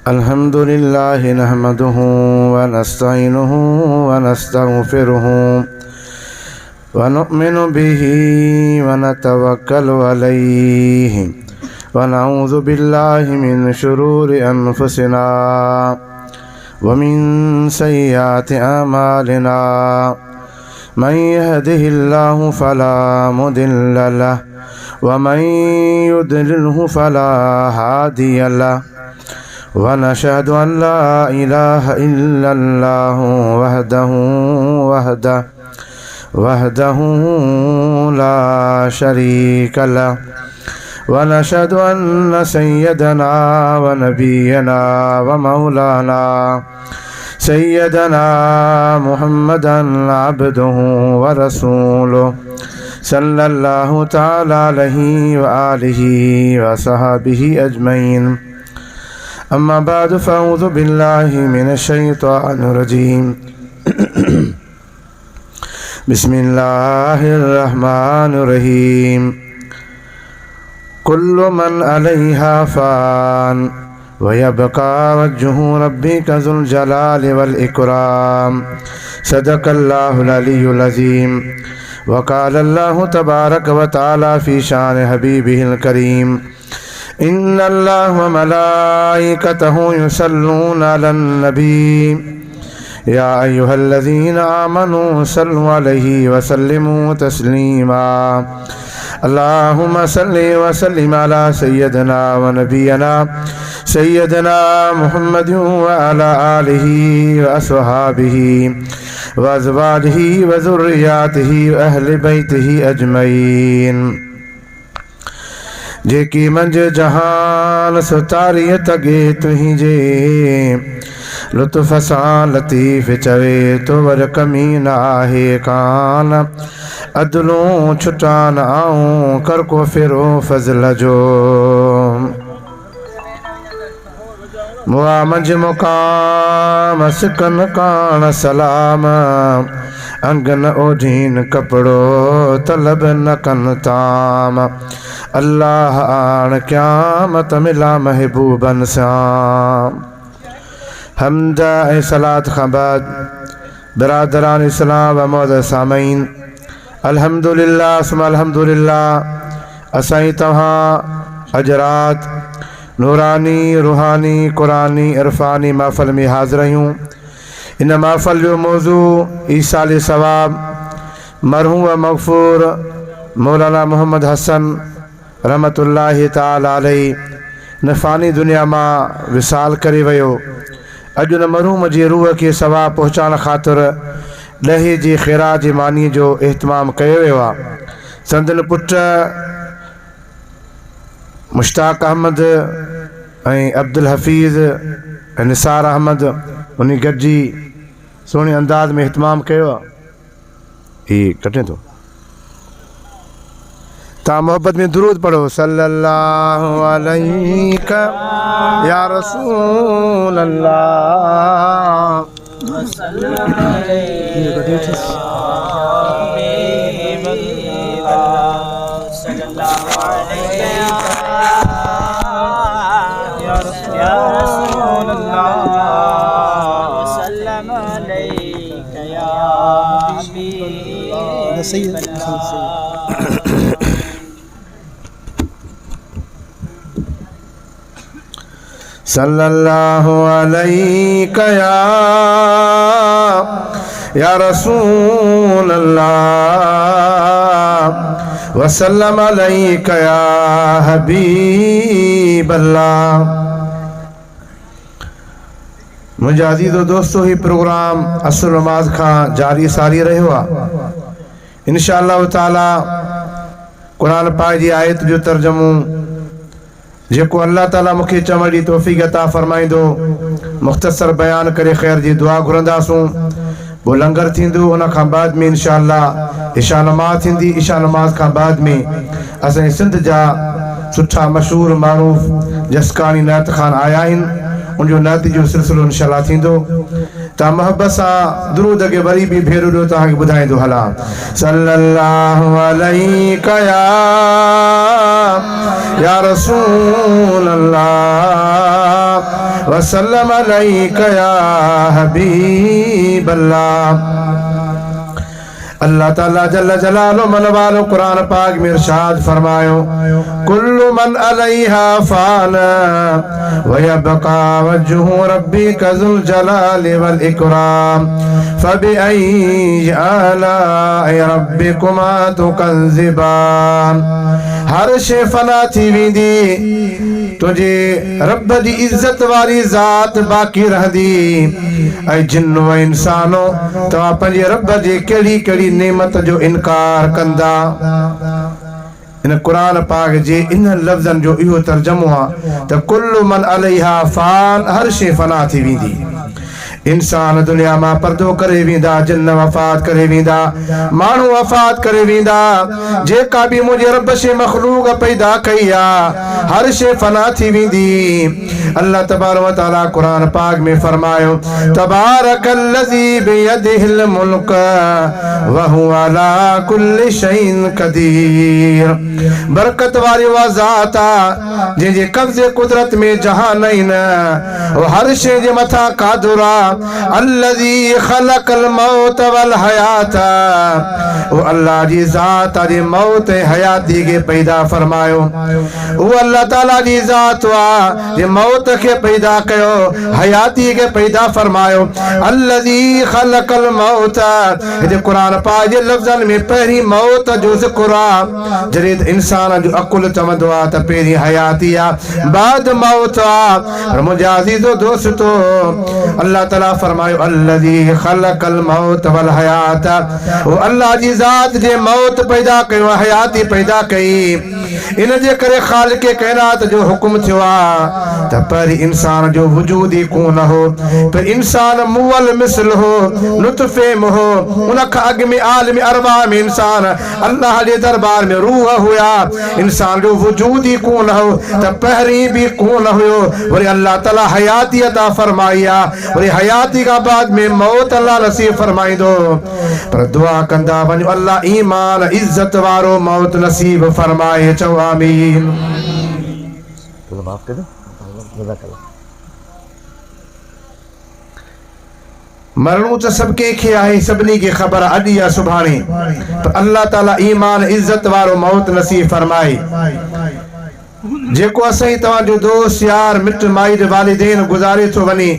अल्हम्दुलिल्लाह नहमदुहु व नस्तईनुहु व नस्तगफिरुहु व नु'मिनु बिही व नतवक्कलु अलैहि व नऊज़ु बिल्लाहि मिन शुरूरि अनफुसिना व मिन सय्यिआति अमालिना मन यहदिहिल्लाहु फला मुदिल्ल लहु व मन युद्लिल्हु फला हादिय लहु व नशहदु अन ला इलाहा इल्लल्लाहु वहदहु ला शरीक लहु व नशहदु अन्न सय्यदना व नबियना व मौलाना सय्यदना मुहम्मदन अब्दुहु व रसूलुहु सल्लल्लाहु तआला अलैहि व आलिहि व सहाबिहि अजमईन। अम्मा बाद फ़अऊज़ु बिल्लाहि मिनश शैतानिर रजीम। बिस्मिल्लाहिर रहमानिर रहीम। कुल्लु मन अलैहा फ़ान व यबक़ा वज्हु रब्बिका ज़ुल जलालि वल इकराम। सदक़ल्लाहुल अलियुल अज़ीम। व क़ालल्लाहु तबारक व तआला फ़ी शान हबीबिहिल करीम। इन्नल्लाह व मलाइकतहु युसल्लूना अलन नबी या अय्युहल्लज़ीना आमनू सल्लु अलैहि व सल्लिमू तस्लीमा। अल्लाहुम्मा सल्लि व सल्लिम अला सय्यदना व नबियना सय्यदना मुहम्मदिन व अला आलिहि व अस्हाबिहि व अज़वाजिहि व ज़ुर्रिय्यतिहि व अहलि बैतिहि अजमईन। जेकी मंझ जहान सुतारीअ तगे तुंहिंजे लुत्फ़ सां लतीफ़ चवे तो वर कमी न आहे कान अदलूं छुटान आऊं कर को फिरो फज़ल जो। मुआ मंझ मुकाम सिकन कान सलाम अंगन ओढ़ीन कपड़ो तलब न कन ताम। अल्लाह आण क़यामत मिला महबूबन सां। हमद ऐं सलात खां बाद बिरादरान इस्लाम व मौजूद सामीन अल्हम्दुलिल्लाह सुम्मा अल्हम्दुलिल्लाह असां तव्हां अॼु राति नूरानी रूहानी क़ुरानी इरफ़ानी महफ़िल में हाज़िर आहियूं। इन महफ़िल जो मौज़ू ईसाल सवाब मरहूम व मग़फ़ूर मौलाना मोहम्मद हसन रहमतुल्लाहि ताला अलैहि न फ़ानी दुनिया मां विसाल करे वियो। अॼु उन मरहूम जी रूह खे सवाब पहुचाइण ख़ातिर ॾहे जी ख़ैरात जी मानी जो इहतमाम कयो वियो आहे। संदन पुट मुश्ताक अहमद ऐं अब्दुल हफ़ीज़ ऐं निसार अहमद उन गॾिजी सुहिणे अंदाज़ में इहतमाम कयो आहे। हीअ कटे थो ता मोहब्बत में दुरूद पढ़ो। सल्लल्लाहु अलैका या रसूल अल्लाह। सल्लल्लाहु अलैका या रसूल अल्लाह व सल्लम अलैका या हबीब अल्लाह। मुंहिंजा अज़ीज़ो दोस्तो ही प्रोग्राम असुर नमाज़ खां जारी सारी रहियो आहे। इंशाअल्लाह ताला क़ुरान पाक जी आयत जो तर्जुमो जेको अल्लाह ताला मूंखे चवण जी तौफ़ीक़ अता फ़रमाईंदो मुख़्तसर बयान करे ख़ैर जी दुआ घुरंदासूं। वो लंगर थींदो उन खां बाद में इंशाअल्लाह इशा नमाज़ थींदी। इशा नमाज़ खां बाद में असांजे सिंध जा सुठा मशहूर मारूफ़ जसकानी नात ख़ान आया आहिनि। उनजो नात जो सिलसिलो इंशाअल्लाह थींदो। ता मोहब्बत सां दुरूद के वरी भी भेरो ॾियो तव्हांखे ॿुधाईंदो हलां। सल्लल्लाहु अलैका या रसूल अल्लाह वसल्लम अलैका या हबीब अल्लाह। अल्लाह ताला जल्ल जलालो मन वालो कुरान पाक में इरशाद फरमायो, कुल्लु मन अलैहा फान व यबका वजहु रब्बिका ज़ुल जलाली वल इकराम फबिअय्यि आलाइ रब्बिकुमा तुकज़्ज़िबान। हर शे फना थी वेंदी, तुझे रब जी इज्जत वाली ज़ात बाक़ी रहंदी। ऐं जिन्नो ऐं इंसानो तव्हां पंहिंजे रब जे कहिड़ी कहिड़ी नेमत जो इनकार कंदा। इन कुरान पाक जे इन लफ़्ज़नि जो इहो तर्जुमो आहे त कुल्लु मन अलैहा फान, हर शे फना थी वेंदी। इंसान दुनिया मां पर्दो करे वेंदा, जिन्न वफ़ात करे वेंदा, माण्हू वफ़ात करे वेंदा। जेका बि मुंहिंजे रब शे मख़लूक पैदा कई आहे, हर शे फना थी वेंदी। अल्लाह तबारक व तआला कुरान पाक में फरमायो, तबारकल्लज़ी बियदिहिल मुल्क व हुवा अला कुल्लि शैइन क़दीर। बरकत वारी उहा ज़ात आहे जंहिंजे कब्ज़े कुदरत में जहान आहिनि, हर शे जे मथां क़ादिर आहे। अल्लज़ी ख़लक़ल मौत वल हयात, वो अल्लाह जी ज़ात आहे मौत ऐं हयाती के पैदा फरमायो। वो अल्लाह ताला जी ज़ात आहे जे मौत के पैदा कयो, हयाती के पैदा फरमायो। अल्लज़ी ख़लक़ल मौत, हिते कुरान पाक जे लफ़्ज़नि में पहिरीं मौत जो ज़िक्र आहे। जॾहिं इंसान जो अकुल चवंदो आहे त पहिरीं हयाती आहे, बाद मौत आहे। पर मुंहिंजा अज़ीज़ो दोस्तो, अल्लाह ताला फरमायो अल्लज़ी ख़लक़ल मौत वल हयात, वो अल्लाह जी ज़ात जे मौत पैदा कयो, हयाती पैदा कई। इन जे करे ख़ालिक़े काइनात जो हुक्म थियो आहे त पर इंसान जो वजूद ही कोन हो, पर इंसान मुअल मिसल हो, लुत्फ़े में हो। उन खां अॻु में आलिम अरवाह में इंसान अल्लाह जे दरबार में रूह हुया, इंसान जो वजूद ही कोन हो, त पहिरीं भी कोन हुयो। वरी अल्लाह ताला हयाती अता फरमाई आहे, वरी हयाती का बाद में मौत अल्लाह नसीब फरमाइंदो। पर दुआ कंदा वञो, अल्लाह ईमान इज्जत वारो मौत नसीब फरमाए। चओ आमीन। मरणो तो सब के आहे, सभिनी खे ख़बर अॼु या सुभाणे, पर अल्लाह ताला ईमान इज्जत वारो मौत नसीब फरमाए। जेको असां तव्हांजो दोस्त यार मिट माइट वालिदैन गुज़ारे थो वञे,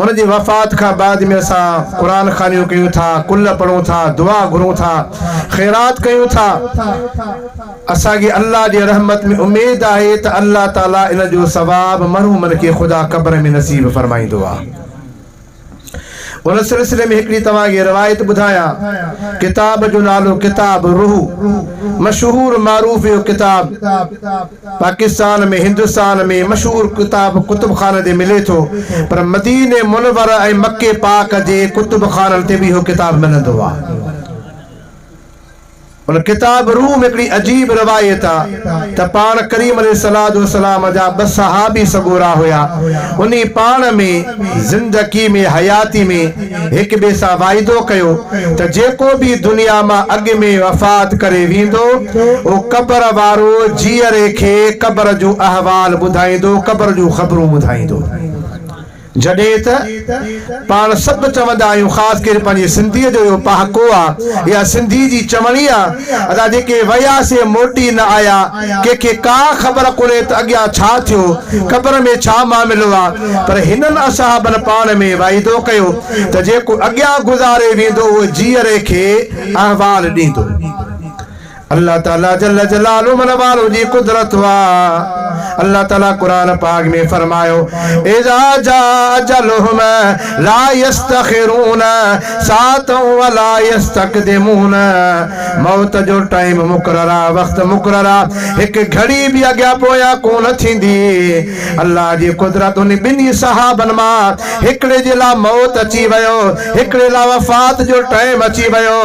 उन जी वफ़ात खां बाद में असां क़ुरान ख़ानियूं कयूं था, कुल पढ़ूं था, दुआ घुरूं था, ख़ैरात कयूं था। असांखे अल्लाह जी रहमत में उमेद आहे त अल्लाह ताला इन जो सवाब मरहूमन खे ख़ुदा क़ब्र में नसीब फरमाईंदो आहे। उन सिलसिले में हिकिड़ी तव्हांखे रिवायत ॿुधायां। किताब जो नालो किताब रूह, मशहूर मारूफ जो किताब पाकिस्तान में हिंदुस्तान में मशहूर किताब कुतुब खाने ते मिले थो, पर मदीने मुनव्वर ऐं मक्के पाक जे कुतुब खाननि ते भी इहो किताब मिलंदो आहे। उन किताब रूह में हिकिड़ी अजीब रिवायत आहे त पाण करीम अलैहिस्सलातु वस्सलाम जा 2 सहाबी सगोरा हुया। उन्हीं पाण में जिंदगी में हयाती में एक ॿिए सां वाइदो कयो त जेको भी दुनिया मां अॻु में वफ़ात करे वेंदो, वो क़ब्र वारो जीअरे खे क़ब्र जो अहवाल ॿुधाईंदो, क़ब्र जो ख़बरूं ॿुधाईंदो। जॾहिं त पाण सभु चवंदा आहियूं, ख़ासि करे पंहिंजे सिंधीअ जो इहो पहाको आहे या सिंधी जी चवणी आहे, असां जेके वयासीं मोटी न आया, कंहिंखे का ख़बर कोन्हे त अॻियां छा थियो, क़ब्र में छा मामिलो आहे। पर हिननि असहाबनि पाण में वाइदो कयो त जेको अॻियां गुज़ारे वेंदो उहो जीअरे खे अहवाल ॾींदो। अल्लाह ताला जल्ल जलालु मन वालो जी कुदरत वा। अल्लाह ताला कुरान पाक में फरमायो, इज़ा जा अजलुहुम ला यस्तखिरून सातन व ला यस्तक़दिमून। मौत जो टाइम मुकररा, वक्त मुकररा, एक घड़ी भी अॻियां पोयां कोन थींदी। अल्लाह जी कुदरत उन ॿिन्ही सहाबन मां हिकिड़े जे लाइ मौत अची वियो, हिकिड़े लाइ वफ़ात जो टाइम अची वियो।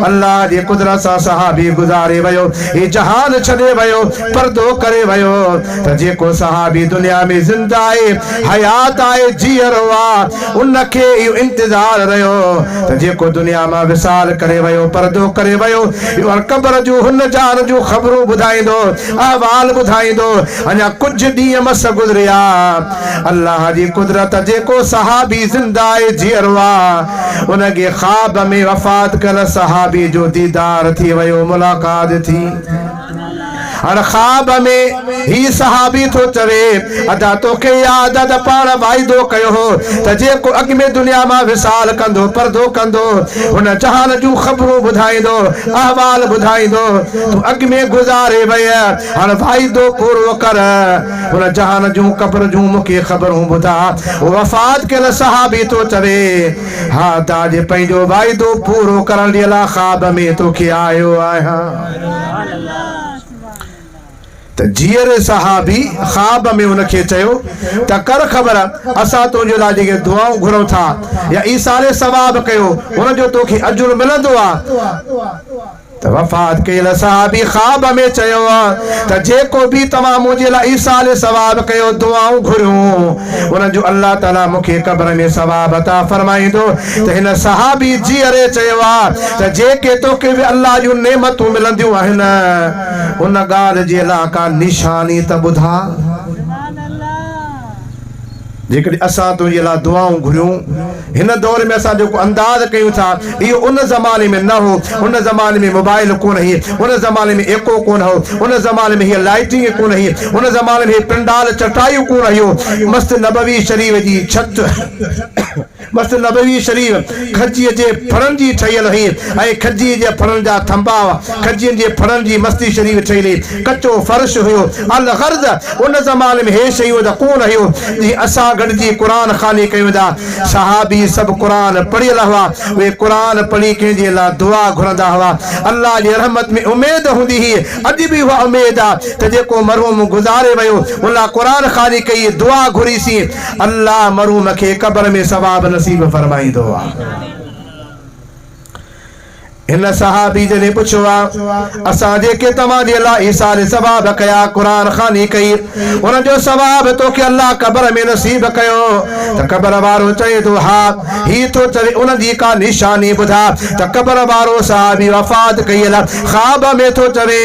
अल्लाह जी कुदरत सां सहाबी गुज़ारे वियो, ये जहान छॾे वियो, पर्दो करे वियो। त जेको सहाबी दुनिया में ज़िंदा आहे हयात आहे जीअरो आहे उनखे इहो इंतज़ार रहियो त जेको दुनिया मां विसाल करे वियो परदो करे वियो इहो क़ब्र जूं हुन जान जूं ख़बरूं ॿुधाईंदो अहवाल ॿुधाईंदो अञा कुझु ॾींहं मस गुज़रिया अल्लाह जी कुदरत जेको सहाबी ज़िंदा आहे जीअरो आहे उनखे ख़्वाब में वफ़ात कयल सहाबी जो दीदार थी वियो मुलाक़ात थी हर ख्वाब में ही सहाबी थो चवे अदा तोखे याद त पाण वाइदो कयो हो त जेको अॻ में दुनिया मां विसाल कंदो परदो कंदो हुन जहान जूं ख़बरूं ॿुधाईंदो अहवाल ॿुधाईंदो तूं अॻ में गुज़ारे वई हाणे वाइदो पूरो कर हुन जहान जूं क़ब्र जूं मूंखे ख़बरूं ॿुधा वफ़ात कयल सहाबी थो चवे हा ताजे पंहिंजो वाइदो पूरो करण जे लाइ ख्वाब में तोखे आयो आहियां त जीअर सहाबी ख्वाब में उनखे चयो त कर ख़बर असां तुंहिंजे लाइ जेके दुआऊं घुरूं था या ईसाले सवाब कयो उनजो तोखे अजुर मिलंदो आहे त वफ़ात कयल सहाबी ख्वाब में चयो त जेको बि तव्हां मुंहिंजे लाइ ईसाले सवाब कयो दुआऊं घुरियूं उनजो अल्लाह ताला मूंखे क़ब्र में सवाब अता फरमाईंदो त हिन सहाबी जीअरे चयो आहे त जेके तोखे बि अल्लाह जूं नेमतूं मिलंदियूं आहिनि उन ॻाल्हि जे लाइ का निशानी त ॿुधा जेकॾहिं असां तुंहिंजे लाइ दुआऊं घुरियूं हिन दौर में असां जेको अंदाज़ कयूं था इहो उन ज़माने में न हो उन ज़माने में मोबाइल कोन हुई उन ज़माने में एको कोन हो उन ज़माने में हीअ लाइटिंग कोन हुई उन ज़माने में पंडाल चटाइयूं कोन हुयूं मस्त नबवी शरीफ़ जी छत मस्त नबवी शरीफ़ खजीअ जे फड़नि जी ठहियल हुई ऐं खजीअ जे फड़नि जा थंबा खजीअ जे फड़नि जी मस्ती शरीफ़ ठहियल हुई कचो फर्श हुयो अल गर्द उन ज़माने में हे शयूं त कोन हुयूं जीअं असां गॾिजी क़ुरान ख़ानी कयूं था सहाबी सभु क़ुरान पढ़ियल हुआ उहे क़ुरान पढ़ी कंहिंजे लाइ दुआ घुरंदा हुआ अल्लाह जी रहमत में उमेद हूंदी हुई अॼु बि उहा उमेद आहे त जेको मरहूम गुज़ारे वियो उन लाइ क़ुरान ख़ानी कई दुआ घुरीसीं अल्लाह मरहूम खे क़ब्र में सवाब नसीब फरमाईंदो आहे इन सहाबी जने पुछो असां जेके तव्हांजे लाइ ईसाले सवाब कया क़ुरान ख़ानी कई उन जो सवाब तोखे अल्लाह क़ब्र में नसीब कयो त क़ब्र वारो चए थो हा ही थो चवे उन जी का निशानी ॿुधा त क़ब्र वारो सहाबी वफ़ात कयल ख़्वाब में थो चवे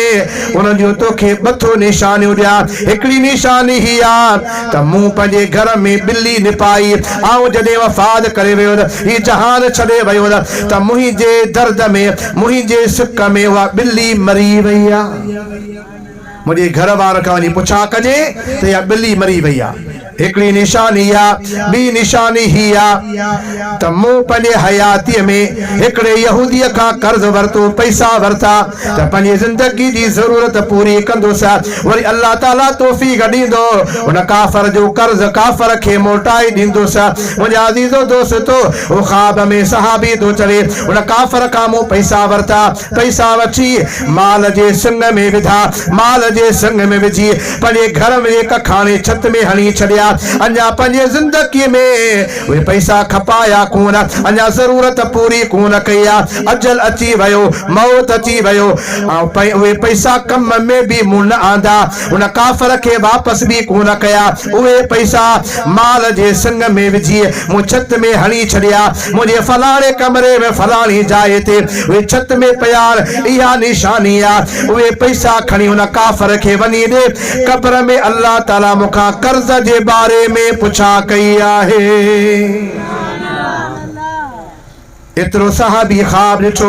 उन जो तोखे ॿथो निशानियूं ॾियां हिकिड़ी निशानी ही आहे त मूं पंहिंजे घर में ॿिली निपाई ऐं जॾहिं वफ़ात करे वियो ही जहान छॾे वियो त मुंहिंजे दर्द में मुंहिंजे सिक में उहा ॿिली मरी वई आहे मुंहिंजे घर वार खां वञी पुछा कजे त इहा ॿिली मरी वई आहे हिकिड़ी निशानी आहे ॿी निशानी ही आहे त मूं पंहिंजे हयातीअ में हिकिड़े यहूदीअ खां कर्ज़ वरितो पैसा वरिता त पंहिंजी ज़िंदगी जी ज़रूरत पूरी कंदुसि वरी अल्लाह ताला तौफ़ीक़ ॾींदो उन काफ़र जो कर्ज़ काफ़र खे मोटाए ॾींदुसि मुंहिंजा अज़ीज़ो दोस्तो उहो ख़्वाब में सहाबी थो चवे उन काफ़र खां मूं पैसा वरिता पैसा वठी माल जे सिंग में विधा माल जे सिंग में विझी पंहिंजे घर में हिकु खाने छत में हणी छॾिया अञा पंहिंजे ज़िंदगी में उहे पैसा खपाया कोन अञा ज़रूरत पूरी कोन कई आहे अजल अची वियो मौत अची वियो ऐं उहे पैसा कम में बि मूं न आंदा उन काफ़र खे वापसि बि कोन कया उहे पैसा माल जे सिंग में विझी मूं छत में हणी छॾिया मुंहिंजे फलाणे कमरे में फलाणी जाइ ते उहे छत में पिया इहा निशानी आहे उहे पैसा खणी उन काफ़र खे वञी ॾे क़ब्र में अल्लाह ताला मूंखां कर्ज़ जे बारे में पुछा कई आहे एतिरो सहाबी ख़्वाब ॾिठो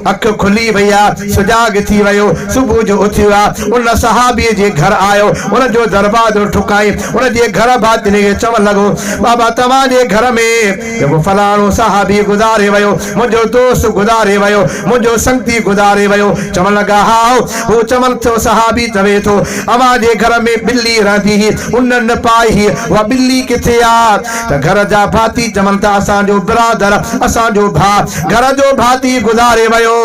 अख खुली वई आहे सुजाग थी वियो सुबुह जो उथियो आहे उन सहाबीअ जे घर आयो उन जो दरवाज़ो ठुकाई उन जे घर भातिनी खे चवणु लॻो बाबा तव्हांजे घर में जेको फलाणो सहाबी गुज़ारे वियो मुंहिंजो दोस्त गुज़ारे वियो मुंहिंजो संगती गुज़ारे वियो चवणु लॻा हा हू चवनि थो सहाबी चवे थो अव्हांजे घर में ॿिली रहंदी हुई उन न पाई हुई उहा ॿिली किथे आहे त घर जा भाती चवनि था असांजो बिरादर असांजो घर जो भाती गुज़ारे वियो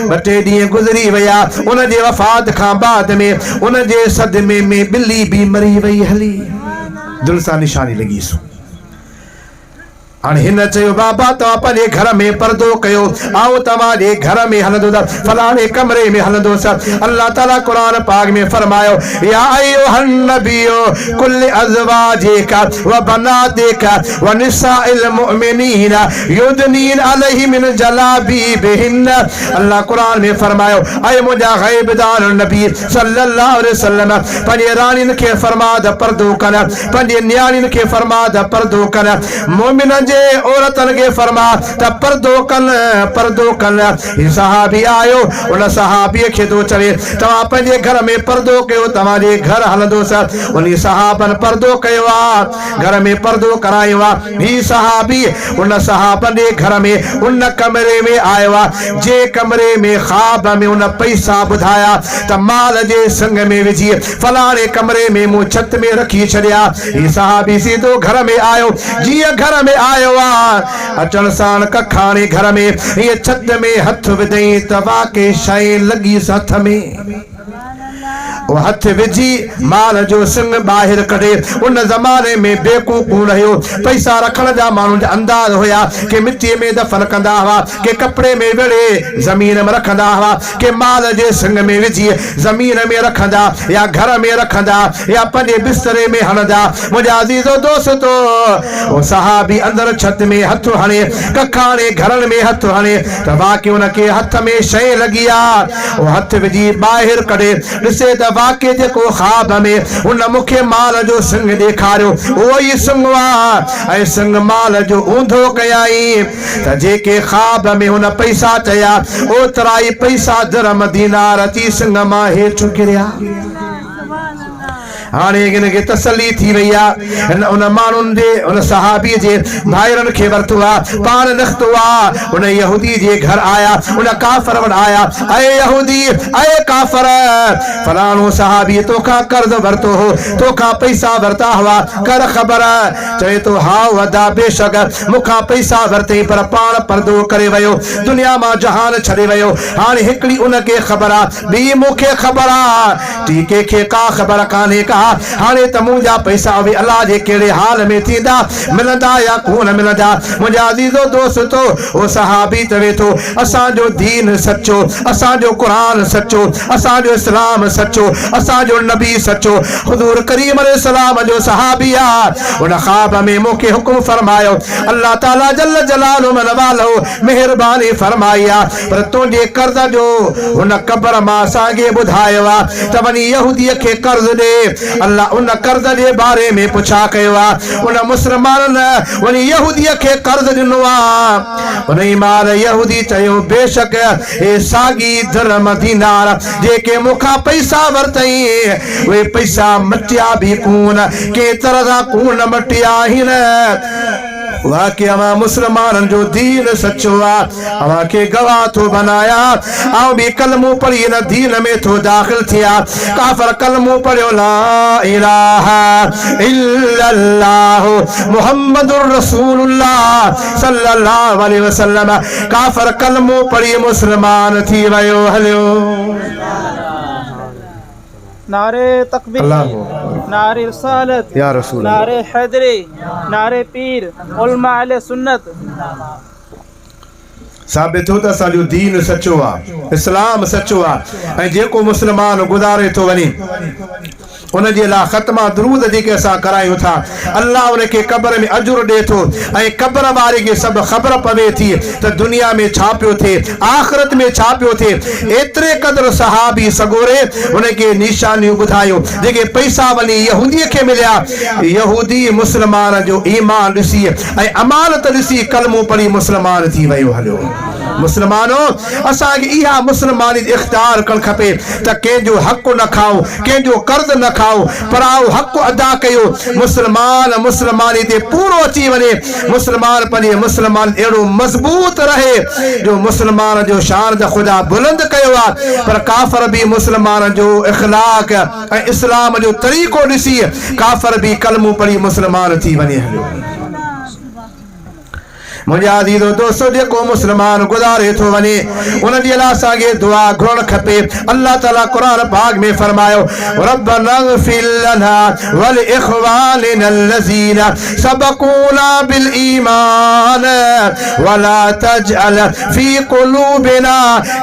ॿ टे ॾींहं गुज़री विया उन जे वफ़ात खां बाद में उन जे सदमे में ॿिली बि मरी वई हली दिलि सां निशानी लॻीसि हाणे हिन चयो बाबा तव्हां पंहिंजे घर में पर्दो कयो ऐं तव्हांजे घर में हलंदो त फलाणे कमरे में हलंदोसि। अल्लाह ताला क़ुरान पाक में फरमायो या अय्युहन नबिय्यु कुल अज़वाजिका व बनातिका व निसाइल मुमिनीना युदनीन अलैहिम मिन जलाबिबिहिन। अल्लाह कुरान में फरमायो ऐ मुंहिंजा ग़ैबदार नबी सल्लल्लाहु अलैहि वसल्लम पंहिंजे राणियुनि खे फरमा त पर्दो कनि, पंहिंजे न्याणियुनि खे फरमा त पर्दो कनि, मोमिननि औरतन के फरमा त पर्दो कन। सहाबी आयो उन सहाबी के तो चवे तव्हां पंहिंजे घर में पर्दो कयो तव्हांजे घर हलंदोसि। उन सहाबन पर्दो कयो आहे, घर में पर्दो करायो आहे। ही सहाबी उन सहाबन जे घर में उन कमरे में आयो आहे जे कमरे में ख्वाब में उन पैसा ॿुधाया त माल जे संग में विझी फलाणे कमरे में मूं छत में रखी छॾिया। ही सहाबी सीधो घर में आयो, जीअं घर में आयो अचण साण कखाणे घर में ये छत में हथ विधई त वाके शइ लगी हथ में वो हथ विझी माल जो सिंग बाहिर कढे। उन ज़माने में बेकूफ़ रहियो, पैसा रखण जा माण्हू जा अंदाज हुया के मिट्टी में दफन कंदा हुआ, के कपड़े में वेड़े जमीन में रखंदा हुआ, के माल जे सिंग में विझी जमीन में रखंदा या घर में रखंदा या पंहिंजे बिस्तरे में हणंदा। मुंहिंजा अज़ीज़ो दोस्तो वो सहाबी अंदर छत में हथ हणे, कखाणे घरनि में हथ हणे त वाकई उनखे हथ में शइ लगी आहे। वो हथ विझी ॿाहिरि कढे ॾिसे त वाकई जेको ख्वाब में उन मूंखे माल जो सिंग ॾेखारियो उहो ई सिंग आहे ऐं सिंग माल जो ऊंधो कयाई त जेके ख्वाब में उन पैसा चया ओतिरा ई पैसा दिरहम दीनार अची सिंग मां हेठि किरिया। हाणे हिनखे तसली थी वई आहे। उन माण्हुनि जे उन सहाबी जे भाइरनि खे वरितो आहे, पाण निकितो आहे, उन यहूदी जे घर आया, उन काफ़र वटि आया। अए यहूदी अए काफ़र फलाणो सहाबी तोखां कर्ज़ वरितो हो, तोखां पैसा वरिता हुआ, कर ख़बर। चवे थो हा वदा बेशक मूंखां पैसा वरितई पर पाण पर्दो करे वियो, दुनिया मां जहान छॾे वियो। हाणे हिकिड़ी उनखे ख़बर आहे, ॿी मूंखे ख़बर आहे, टी कंहिंखे का ख़बर कान्हे का। हाणे त मुंहिंजा पैसा उहे अलाह जे कहिड़े हाल में थींदा, मिलंदा या कोन मिलंदा। मुंहिंजा अज़ीज़ो दोस्तो वो सहाबी चवे थो असांजो दीन सचो, असांजो क़ुरान सचो, असांजो इस्लाम सचो, असांजो नबी सचो। हुज़ूर करीम अलैहिस्सलाम जो सहाबी आहे। उन ख्वाब में मूंखे हुकुम फरमायो, अल्लाह ताला जल जलालहु मन वालो मेहरबानी फरमाई आहे पर तुंहिंजे कर्ज़ जो उन क़ब्र मां असांखे ॿुधायो आहे त वञी यहूदीअ खे कर्ज़ ॾे। अल्लाह उन कर्ज़ जे बारे में पुछा कयो आहे। उन मुस्लमाननि वञी यहूदीअ खे कर्ज़ ॾिनो आहे। उन ई महिल यहूदी चयो बेशक हे साॻी दिरहम दीनार जेके मूंखां पैसा वरितई उहे पैसा मटिया बि कोन, कंहिं तरह सां कोन मटिया आहिनि। वाकई अवां मुसलमाननि जो दीन सचो आहे, अवां खे गवाह थो बनाया। ऐं बि कलमो पढ़ी हिन दीन में थो दाख़िल थिया। काफ़र कलमो पढ़ियो ला इलाहा इल्लल्लाह मुहम्मदुर रसूलुल्लाह सल्लल्लाहु अलैहि वसल्लम। काफ़र कलमो पढ़ी मुसलमान थी वियो। हलियो नारे तकबीर, नारे रिसालत, या रसूल, नारे हैदरी, नारे पीर, उलमा अहले सुन्नत। साबित हो त असांजो दीन सचो आहे, इस्लाम सचो आहे। ऐं जेको मुस्लमान गुज़ारे थो वञे उन जे लाइ ख़त्मा दरूद जेके असां करायूं था अल्लाह उनखे क़ब्र में अजुर ॾिए थो। ऐं क़ब्र वारे खे सभु ख़बर पवे थी त दुनिया में छा पियो थिए, आख़िरत में छा पियो थिए। एतिरे क़दुरु सहाबी सगोरे उनखे निशानियूं ॿुधायूं जेके पैसा वञी यहूदीअ खे मिलिया। यहूदी मुस्लमान जो ईमान ॾिसी ऐं अमानत ॾिसी कलमो पढ़ी मुस्लमान थी वियो। हलियो मुस्लमानो असांखे इहा मुस्लमानी इख्तियार करणु खपे त कंहिंजो हक़ न खाओ, कंहिंजो कर्ज़ न खाओ, पराओ हक़ अदा कयो। मुस्लमान मुस्लमानी ते पूरो अची वञे, मुस्लमान पंहिंजे मुस्लमान अहिड़ो मज़बूत रहे जो मुस्लमान जो शान त ख़ुदा बुलंद कयो आहे पर काफ़र बि मुस्लमान जो इख़लाक़ ऐं इस्लाम जो तरीक़ो ॾिसी काफ़र बि कलमो पढ़ी मुस्लमान थी वञे। मुंहिंजा अज़ीज़ो दोस्तो जेको मुस्लमान गुज़ारे थो वञे उन जे लाइ असांखे दुआ घुरणु खपे। अल्लाह ताला क़ुरान पाक में फरमायो रब्बना इग़फिर लना वल इख़वानिना allazीना सबक़ूना बिल ईमान वला तजअल फी क़ुलूबिना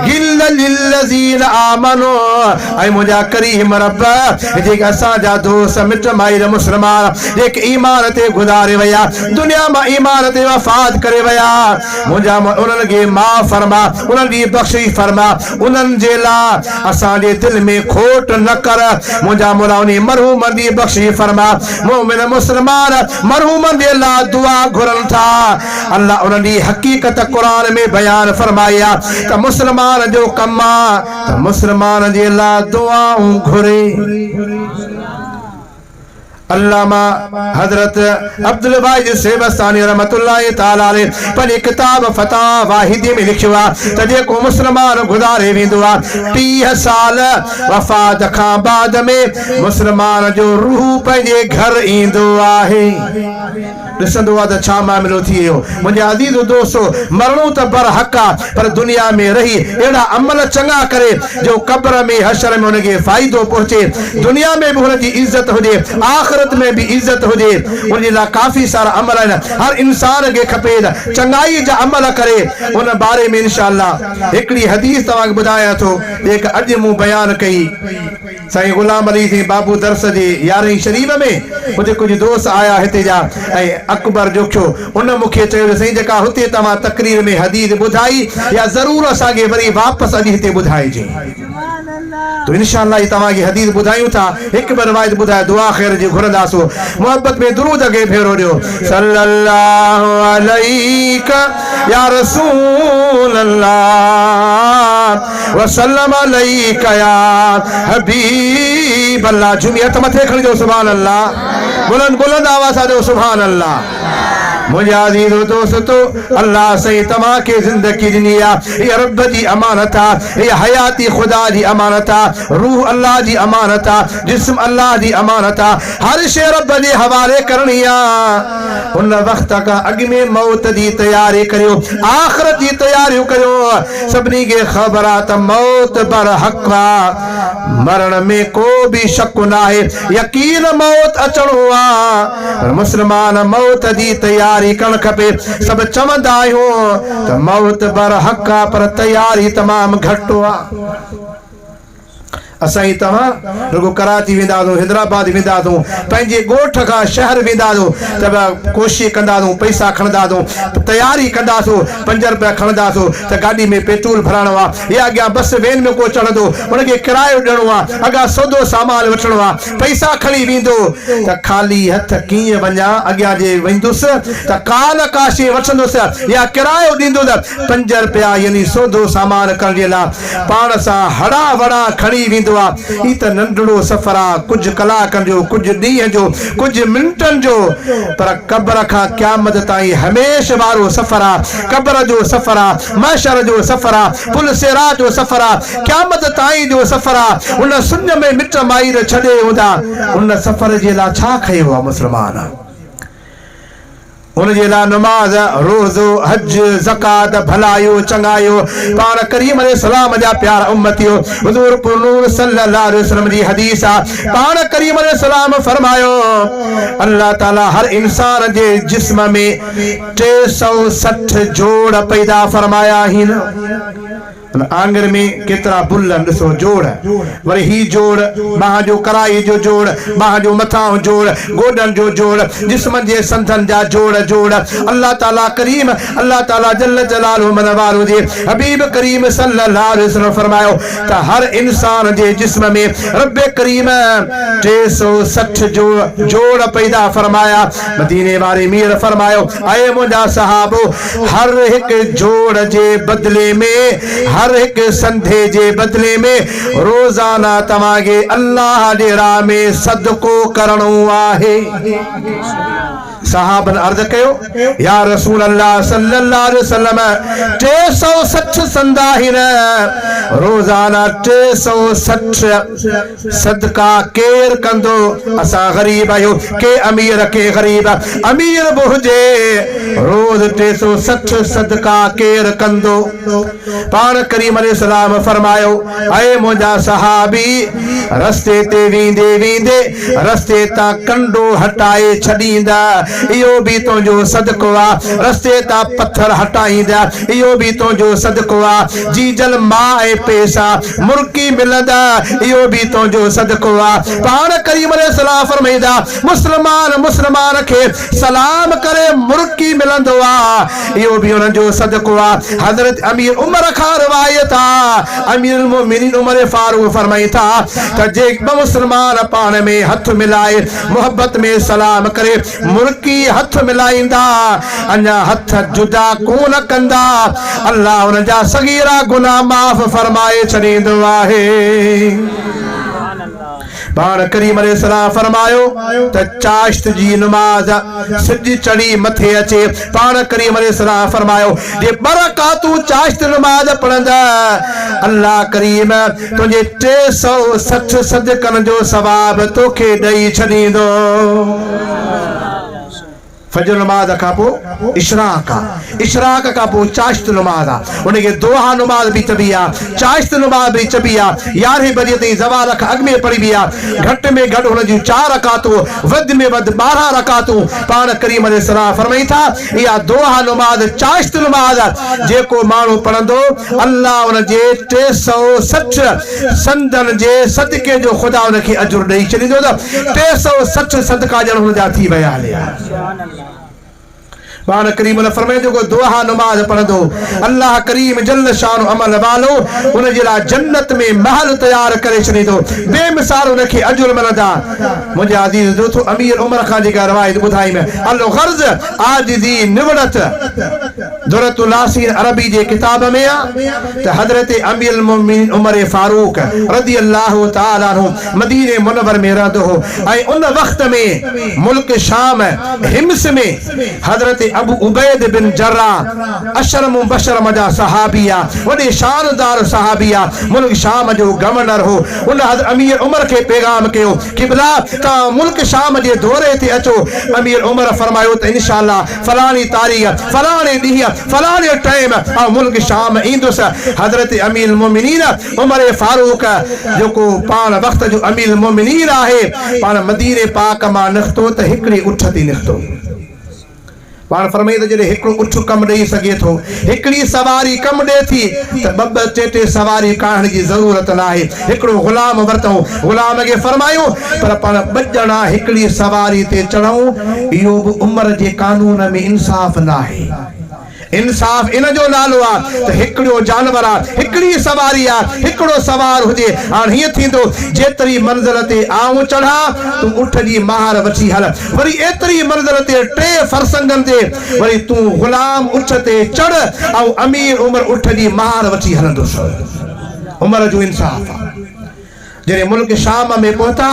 गिल्लन लिल्लज़ीना आमनू। ऐं मुंहिंजा करीम रब जेके असांजा दोस्त मिट माइर मुस्लमान जेके ईमान ते गुज़ारे विया दुनिया मां ईमान ते वफ़ात करे विया मुंहिंजा उन्हनि खे माफ़ फरमा उन्हनि जी बख़्शिश फरमा उन्हनि जे लाइ असांजे दिलि में खोट न कर। मुंहिंजा मौला उन मरहूमनि जी बख़्शिश फरमा। मोमिन मुस्लमान मरहूमनि जे लाइ दुआ घुरनि था। अल्लाह उन्हनि जी हक़ीक़त क़ुरान में बयान फरमाई आहे त मुस्लमान जो कमु आहे त मुस्लमान जे लाइ दुआऊं घुरे। अल्लामा हजरत अब्दुल वाहिद सेबस्तानी रहमतुल्लाहि ताला अलैह पंहिंजी किताब फतवा वाहिदी में लिखियो आहे त जेको मुस्लमान गुज़ारे वेंदो आहे 30 साल वफ़ात खां बाद में मुस्लमान जो रूह पंहिंजे घर ईंदो आहे। ॾिसंदो आहे त छा मामिलो थी वियो। मुंहिंजा अज़ीज़ दोस्तो मरणो त बरहक़ आहे पर दुनिया में रही अहिड़ा अमल चङा करे जो क़ब्र में हशर में हुनखे फ़ाइदो पहुचे दुनिया में बि हुनजी इज़त हुजे आख़िरत में भी इज्जत हुजे। उनजे लाइ काफ़ी सारा अमल आहिनि। हर इंसान खे खपे चङाई जा अमल करे उन बारे में इंशाअल्लाह हिकिड़ी हदीस तव्हांखे ॿुधायां थो जेका अॼु मूं बयानु कई। साईं गुलाम अली सिंह बाबू दरस जे 11वीं शरीफ़ में हुते कुझु दोस्त आया हिते जा ऐं अकबर जोखियो उन मूंखे चयो साईं जेका हुते तव्हां तकरीर में हदीस ॿुधाई या ज़रूरु असांखे वरी वापसि अॼु हिते ॿुधाइजे। तो इंशाअल्लाह तव्हांखे हदीस ॿुधायूं था। हिकु ॿ रिवायत ॿुधाए दुआ ख़ैर जी घुरंदासूं। मोहब्बत में दुरूद खे फेरो ॾियो सल्लल्लाहु अलैका या रसूल अल्लाह वसल्लम अलैका या हबीब अल्लाह। झूमी हथ मथे खणी ॾियो सुभान अल्लाह। बुलंद बुलंद आवाज़ सां ॾियो सुभान अल्लाह। मुंहिंजा अज़ीज़ो दोस्तो अल्लाह सही तव्हांखे ज़िंदगी ॾिनी आहे इहा रब जी अमानत आहे इहा हयाती ख़ुदा जी अमानत आहे रूह अल्लाह जी अमानत आहे जिस्म अल्लाह जी अमानत आहे हर शइ रब जे हवाले करणी आहे। उन वक़्त खां अॻु में मौत जी तयारी करियो आख़िरत जी तयारियूं करियो। सभिनी खे ख़बर आहे त मौत बरहक़ आहे मरण में को बि शक न आहे यकीन मौत अचणो आहे पर मुस्लमान मौत जी तयारी करणु खपे। सभु चवंदा आहियूं त मौत बरहक़ आहे पर तयारी तमामु घटि आहे। असां तव्हां रुगो कराची वेंदा हैदराबाद वेंदा पंहिंजे ॻोठ खां शहर वेंदा त कोशिशि कंदा पैसा खणंदा तयारी कंदासीं 5 रुपया खणंदासीं त गाॾी में पेट्रोल भराइणो आहे या अॻियां बस वेन में को चढ़ंदो उनखे किरायो ॾियणो आहे अॻियां सौदो सामान वठिणो आहे पैसा खणी वेंदो त ख़ाली हथ कीअं वञा अॻियां जे वेंदुसि त का न का शइ वठंदुसि या किरायो ॾींदो त 5 रुपया यानी सौदो सामान करण जे लाइ पाण सां हड़ा वड़ा खणी वेंदो। ई त नंढड़ो सफ़र आहे कुझु कलाकनि जो कुझु ॾींहं जो कुझु मिंटनि जो पर क़ब्र खां क़यामत ताईं हमेशह वारो सफ़र आहे। क़ब्र जो सफ़र आहे महशर जो सफ़र आहे पुल सिरात जो सफ़र आहे क़यामत ताईं जो सफ़र आहे। उन सुन में मिट माइर छॾे हूंदा उन सफ़र जे लाइ छा कयो आहे मुस्लमान उनजे लाइ नमाज़ रोज़ो हज ज़कात भलायो चङायो पाण करीम अलैहिस्सलाम जा प्यारा उम्मतियो हुज़ूर नूर सल्लल्लाहु अलैहि वसल्लम जी हदीस आहे पाण करीम अलैहिस्सलाम फरमायो अल्लाह ताला हर इंसान जे जिस्म में 360 जोड़ पैदा फरमाया आहिनि। आंगन में केतिरा बुल ॾिसो जोड़ वरी ही जोड़ बाह जो कराई जो जोड़ बाह जो मथां जोड़ गोॾनि जो जोड़ जिस्म जे संधनि जा जोड़ जोड़ अल्लाह ताला करीम अल्लाह ताला जल्ल जलालहु मनवारो जे हबीब करीम सल्लल्लाहु अलैहि वसल्लम फरमायो त हर इंसान जे जिस्म में रब करीम 360 जोड़ पैदा फरमाया। मदीने वारे मीर फरमायो ऐ मुंहिंजा सहाबो हर हिकु जोड़ जे बदले में हर एक संधे जे बदले में रोजाना तव्हांखे अल्लाह जे राह में सदको करणो आहे। सहाबन अर्ज कयो या रसूल अल्लाह सल्लल्लाहु अलैहि वसल्लम 360 संदा हिन रोजाना 360 सदका केर कंदो असा गरीब आयो के अमीर के गरीब अमीर बि हुजे रोज 360 सदका केर कंदो पाण करीम अलैहि सलाम फरमायो ऐ मुंहिंजा सहाबी रस्ते ते वींदे वींदे रस्ते ता कंडो हटाए छॾींदा इहो बि तुंहिंजो सदको आहे रस्ते ता पत्थर हटाईंदा इहो बि तुंहिंजो सदको आहे जीजल मां ऐं पैसा मुर्की मिलंदा इहो बि तुंहिंजो सदको आहे पाण करीम अलैहि सलाम फरमाईंदा मुस्लमान मुस्लमान खे सलाम करे मुर्की मिलंदो आहे इहो बि उन्हनि जो सदको आहे हज़रत अमीर उमर खां रिवायत आहे अमीर मोमिनीन उमर फारूक फरमाई था त जे मुस्लमान पाण में हथ मिलाए मोहब्बत में सलाम करे मुर्की हथ मिलाईंदा अञा हथ जुदा कोन कंदा अल्लाह उन जा सगीरा गुनाह माफ़ फरमाए छॾींदो आहे पाण करीम अलैहि सलाम फरमायो त चाश्त जी नमाज सिज चढ़ी मथे अचे पाण करीम अलैहि सलाम फरमायो जे बरकातू चाश्त नमाज पढ़ंदा अल्लाह करीम तुंहिंजे 360 सदकनि जो सवाब तोखे ॾेई छॾींदो फजर नमाज का पो इशराक का पो चाश्त नमाज उनके दोहा नमाज भी चबी आ चाश्त नमाज भी चबी आ 11 बजे ताईं ज़वाल खां अॻु में पढ़ी बि आ घट में घट हुन जूं 4 रकातूं वध में वध 12 रकातूं पाण करीम अलैहि सलाम फरमाई था इहा दोहा नमाज चाश्त नमाज जेको माण्हू पढ़ंदो अल्लाह उन जे 360 संदन जे सदके जो खुदा उनखे अजुर ॾेई छॾींदो 360 सदका ॼण हुन जा थी विया हलिया पाण करीम ने फरमाए जो दुआ नमाज पढ़ंदो अल्लाह करीम जल्ल शान अमल वालो उन जे लाइ जन्नत में महल तैयार करे छॾींदो बेमिसाल उनखे अजुर मिलंदा मुंहिंजे अज़ीज़ दोस्तो अमीर उमर खां जेका रवायत ॿुधाई में अल गर्ज़ आजिज़ी निवड़त दुरतुल नासिर अरबी जे किताब में आहे त हज़रत अमीर मोमिनीन उमर फारूक रज़ी अल्लाह तआला अन्हु मदीने मुनव्वर में रहंदो हो ऐं उन वक्त में मुल्क शाम हिम्स में हज़रत अबू उबैद बिन जर्राह अशर मुबशर मजा सहाबिया वॾे शानदार सहाबिया मुल्क शाम जो गवर्नर हो उन अमीर उमर के पैगाम कयो क़िबला ता मुल्क शाम जे दौरे ते अचो अमीर उमर फरमायो त इंशाअल्लाह फलानी तारीख़ फलाने ॾींहुं फलाने टाइम मुल्क शाम ईंदुसि हज़रत अमीर मोमिनीन उमर फारूक जेको पाण वक्त जो अमीर मोमिनीन आहे पाण मदीने पाक मां निकितो त हिकिड़ी उठ ते निकितो पाण फरमाई त जॾहिं हिकिड़ो उठ कमु ॾेई सघे थो हिकिड़ी सवारी कमु ॾिए थी त ॿ टे सवारी काढ़ण जी ज़रूरत न आहे हिकिड़ो ग़ुलाम वरितऊं ग़ुलाम खे फरमायूं पर पाण 2 ॼणा हिकिड़ी सवारी ते चढ़ूं इहो बि उमिरि जे कानून में इंसाफ़ न आहे इंसाफ इन जो नालो आ त हिकिड़ो जानवर आ हिकिड़ी सवारी आ हिकिड़ो सवार हुजे हाणे हीअं थींदो जेतिरी मंज़िल ते आऊं चढ़ा तूं उठ जी महार वठी हल वरी एतिरी मंज़िल ते 3 फरसंगनि ते वरी तूं ग़ुलाम उठ ते चढ़ ऐं अमीर उमर उठ जी महार वठी हलंदुसि उमर जो इंसाफ़ आहे जॾहिं मुल्क शाम में पहुता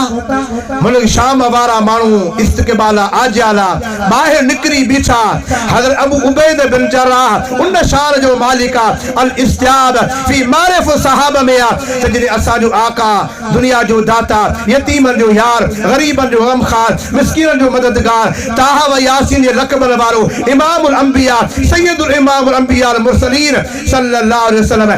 मुल्क शाम वारा माण्हू इस्तक़बाला आजाला ॿाहिरि निकिरी बीठा हज़रत अबू उबैद बिन जर्राह उन शान जो मालिक अल इस्तियाब फी मारिफ सहाब में आ त जॾहिं असांजो आका दुनिया जो दाता यतीमनि जो यार ग़रीबनि जो गमख़ार मिस्कीननि जो मददगार ताहा व यासीन जे लक़बन वारो इमामुल अंबिया सैयदुल इमामुल अंबिया अल मुरसलीन सल्लल्लाहु अलैहि वसल्लम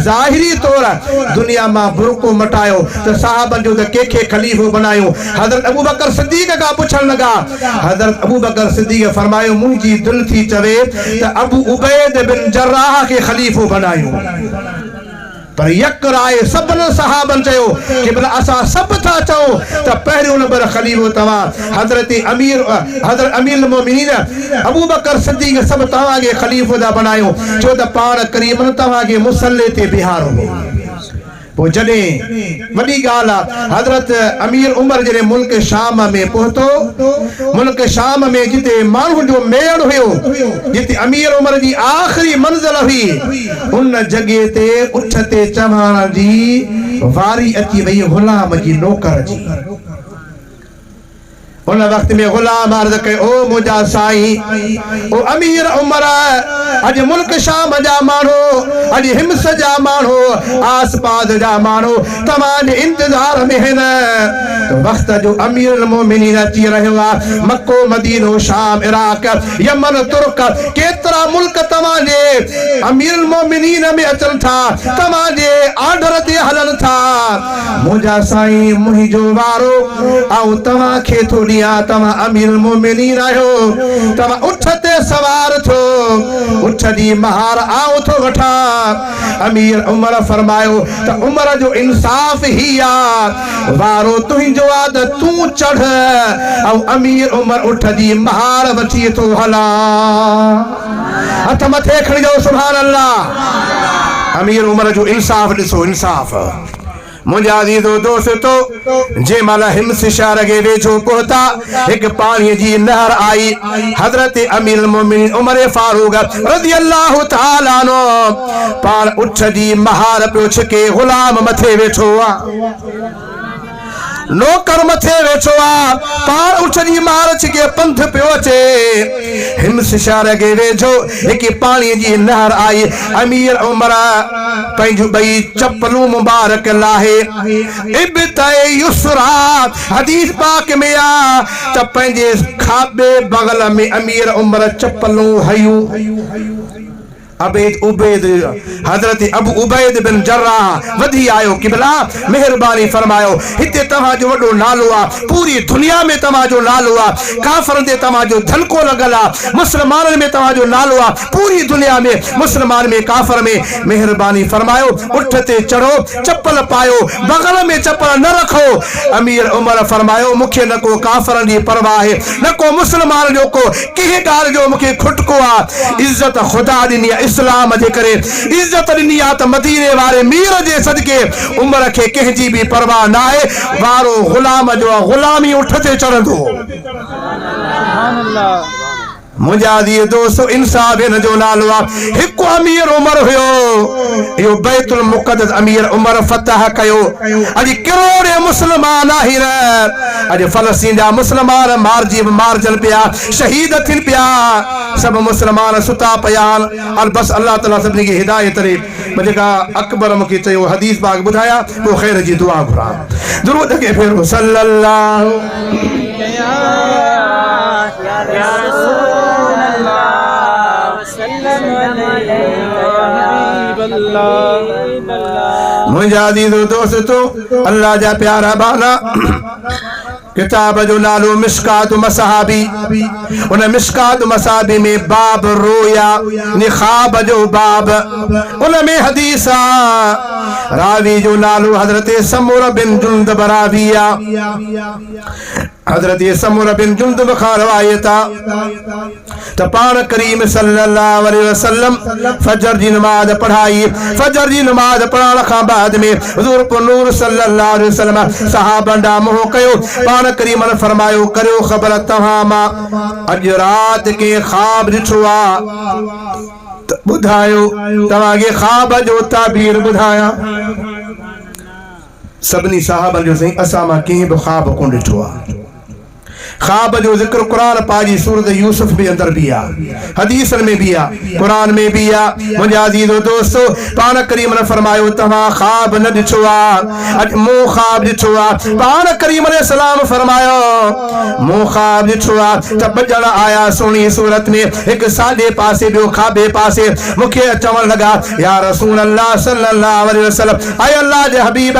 ज़ाहिरी तौर दुनिया मां बुरको मटायो साहबन जो के खलीफो बनायो हज़रत अबू बकर सिद्दीक़ का पूछण लगा हज़रत अबू बकर सिद्दीक़ फरमायो मुंहिंजी दिल थी चवे त अबू उबैद बिन जर्राह के खलीफो बनायो पर यक राय सबन सहाबन चयो कि भला असां सब था चऊं त पहिरियों नंबर खलीफो तव्हां हज़रत अमीर मोमिनीन अबू बकर सिद्दीक़ सब तव्हां के खलीफो दा बनायो छो त पाण करीम तव्हां के मुसल्ले ते बिहारो वो जॾहिं वॾी ॻाल्हि आहे हज़रत अमीर उमर जॾहिं मुल्क शाम में पहुतो मुल्क शाम में जिते माण्हू जो मेड़ हुयो जिते अमीर उमर जी आख़िरी मंज़िल हुई उन जॻह ते उठ ते चढ़ण जी वारी अची वई ग़ुलाम जी नौकर जी उन वक्त में गुलाम अर्ज कयो ओ मुंहिंजा साईं ओ अमीर उमर अॼु मुल्क शाम जा माण्हू अॼु हिम्स जा माण्हू आस पास जा माण्हू तव्हांजे इंतज़ार में आहिनि वक्त जो अमीर मोमिनीन अची रहियो आहे मक्को मदीनो शाम इराक यमन तुर्क केतिरा मुल्क तव्हांजे अमीर मोमिनीन में अचनि था तव्हांजे ऑर्डर ते हलनि था मुंहिंजा साईं मुंहिंजो वारो ऐं तव्हांखे थो ॾियां तव्हां अमीर मोमिनीन आहियो तव्हां उठ ते सवार थियो उठ जी महार आऊं थो वठां अमीर उमर फरमायो त उमर जो इंसाफ़ ही आहे वारो तुंहिंजो आहे त तूं चढ़ ऐं अमीर उमर उठ जी महार वठी थो हलां हथ मथे खणी जाओ सुभान अल्लाह अमीर उमर जो इंसाफ़ ॾिसो इंसाफ़ मुंहिंजा अज़ीज़ो दोस्तो जंहिं महिल हिम्स शहर खे वेझो पहुता हिकु पाणीअ जी नहर आई हज़रत अमीर मोमिनीन उमर फारूक रज़ी अल्लाह तआला अन्हु पाण उठ जी महार पियो छिके गुलाम मथे वेठो आहे नौकर मथे वेठो आहे पाण उठ जी महार छिके पंध पियो अचे हिम्स शहर खे वेझो हिकु पाणीअ जी नहर आई अमीर उमर पंहिंजूं ॿई चप्पलूं मुबारक लाहे इब्ताए युसरा हदीस पाक में आ त पंहिंजे खाॿे बगल में अमीर उमर चप्पलूं हयूं हज़रत अबू उबैद बिन जर्राह वधी आयो क़िबला मेहरबानी फरमायो हिते तव्हांजो वॾो नालो आहे पूरी दुनिया में तव्हांजो नालो आहे काफ़रनि ते तव्हांजो धनको लॻल आहे मुस्लमाननि में तव्हांजो नालो आहे पूरी दुनिया में मुस्लमान में काफ़र में मेहरबानी फरमायो उठ ते चढ़ो चप्पल पायो बगल में चप्पल न रखो अमीर उमर फरमायो मूंखे न को काफ़रनि जी परवाह आहे न को मुस्लमान जो को कंहिं ॻाल्हि जो मूंखे खुटको आहे इज़त ख़ुदा ॾिनी आहे इस्लाम जे करे इज्जत ॾिनी आहे त मदीने वारे मीर जे सदके उमर खे कंहिंजी बि परवाह न आहे वारो गुलाम जो गुलामी उठ ते चढ़ंदो मुंहिंजा अज़ीज़ दोस्तो इंसाफ़ हिन जो नालो आहे हिकु अमीर उमर हुयो इहो बैतुल मुक़द्दस अमीर उमर फतह कयो अॼु करोड़े मुस्लमान आहिनि अॼु फ़लस्तीन जा मुस्लमान मारजनि पिया शहीद थियनि पिया सभु मुस्लमान सुता पिया आहिनि बसि अल्लाह ताला सभिनी खे हिदायत ॾे जेका अकबर मूंखे चयो हदीस पाक ॿुधाया पोइ ख़ैर जी दुआ घुरां दुरूद खे फेरो सल्लल्लाहु या रसूल मुंहिंजा अज़ीज़ो दोस्तो अल्लाह जा प्यारा बाला किताब जो नालो मिशकात मसहाबी उन मिशकात मसहाबी में बाब रोया निखाब जो बाब उन में हदीस रावी जो नालो हजरत समूर बिन जुंदब राविया हजरत समूर बिन जुंदब खां रवायत त पाण करीम सल्लल्लाहु अलैहि वसल्लम फजर जी नमाज पढ़ाई फजर जी नमाज पढ़ण खां बाद में हुजूर को नूर सल्लल्लाहु अलैहि वसल्लम सहाबा ॾांहुं मोह कयो पाण करीम ने फरमायो करियो ख़बर तव्हां मां अॼु राति के ख़्वाब ॾिठो आहे त ॿुधायो तव्हांखे ख़्वाब जो ताबीर ॿुधायां सभिनी सहाबनि जो साईं असां मां कंहिं बि ख़्वाब कोन ॾिठो आहे ख्वाब जो जिक्र कुरान पाजी सूरत यूसुफ भी अंदर भी आ हदीसन में भी आ कुरान में भी आ मुंहिंजा अज़ीज़ो दोस्तो पाण करीम ने फरमायो तव्हां ख्वाब न ॾिठो आहे अॼु मूं ख्वाब ॾिठो आहे पाण करीम ने सलाम फरमायो मूं ख्वाब ॾिठो आहे त ॿ ॼणा आया सुहिणी सूरत में हिकु साॼे पासे ॿियो खाॿे पासे मूंखे चवण लॻा या रसूल अल्लाह सल्लल्लाहु अलैहि वसल्लम ऐं अल्लाह जे हबीब